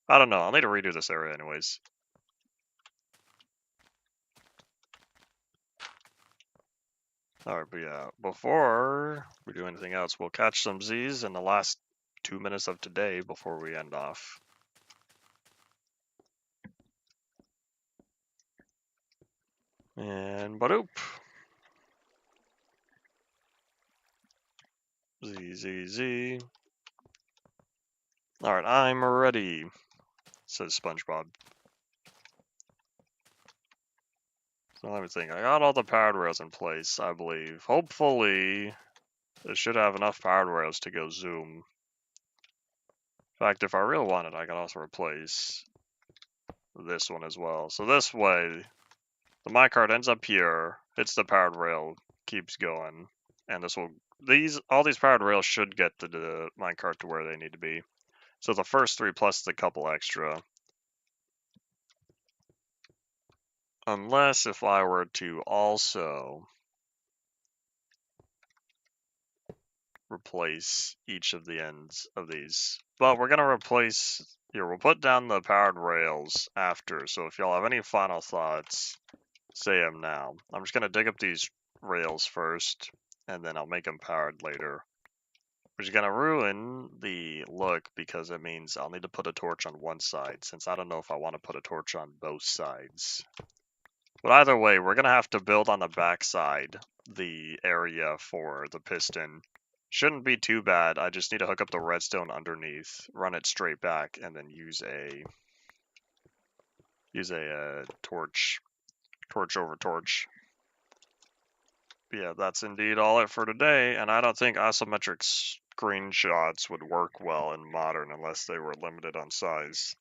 I don't know, I'll need to redo this area anyways. Alright, but yeah, before we do anything else, we'll catch some Z's in the last 2 minutes of today before we end off. And badoop. Z. Alright, I'm ready, says SpongeBob. So let me think. I got all the powered rails in place, I believe. Hopefully, it should have enough powered rails to go zoom. In fact, if I really wanted, I could also replace this one as well. So this way, the minecart ends up here, hits the powered rail, keeps going, and this will... all these powered rails should get the minecart to where they need to be. So the first 3 plus the couple extra. Unless if I were to also replace each of the ends of these. But we're gonna replace here, we'll put down the powered rails after. So if y'all have any final thoughts, say them now. I'm just gonna dig up these rails first, and then I'll make them powered later. Which is gonna ruin the look because it means I'll need to put a torch on one side, since I don't know if I want to put a torch on both sides. But either way, we're gonna have to build on the back side the area for the piston. Shouldn't be too bad. I just need to hook up the redstone underneath, run it straight back, and then use a torch over torch. But yeah, that's indeed all it for today, and I don't think isometric screenshots would work well in modern unless they were limited on size.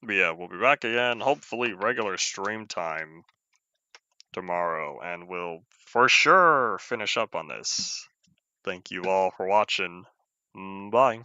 But yeah, we'll be back again, hopefully regular stream time tomorrow, and we'll for sure finish up on this. Thank you all for watching. Bye.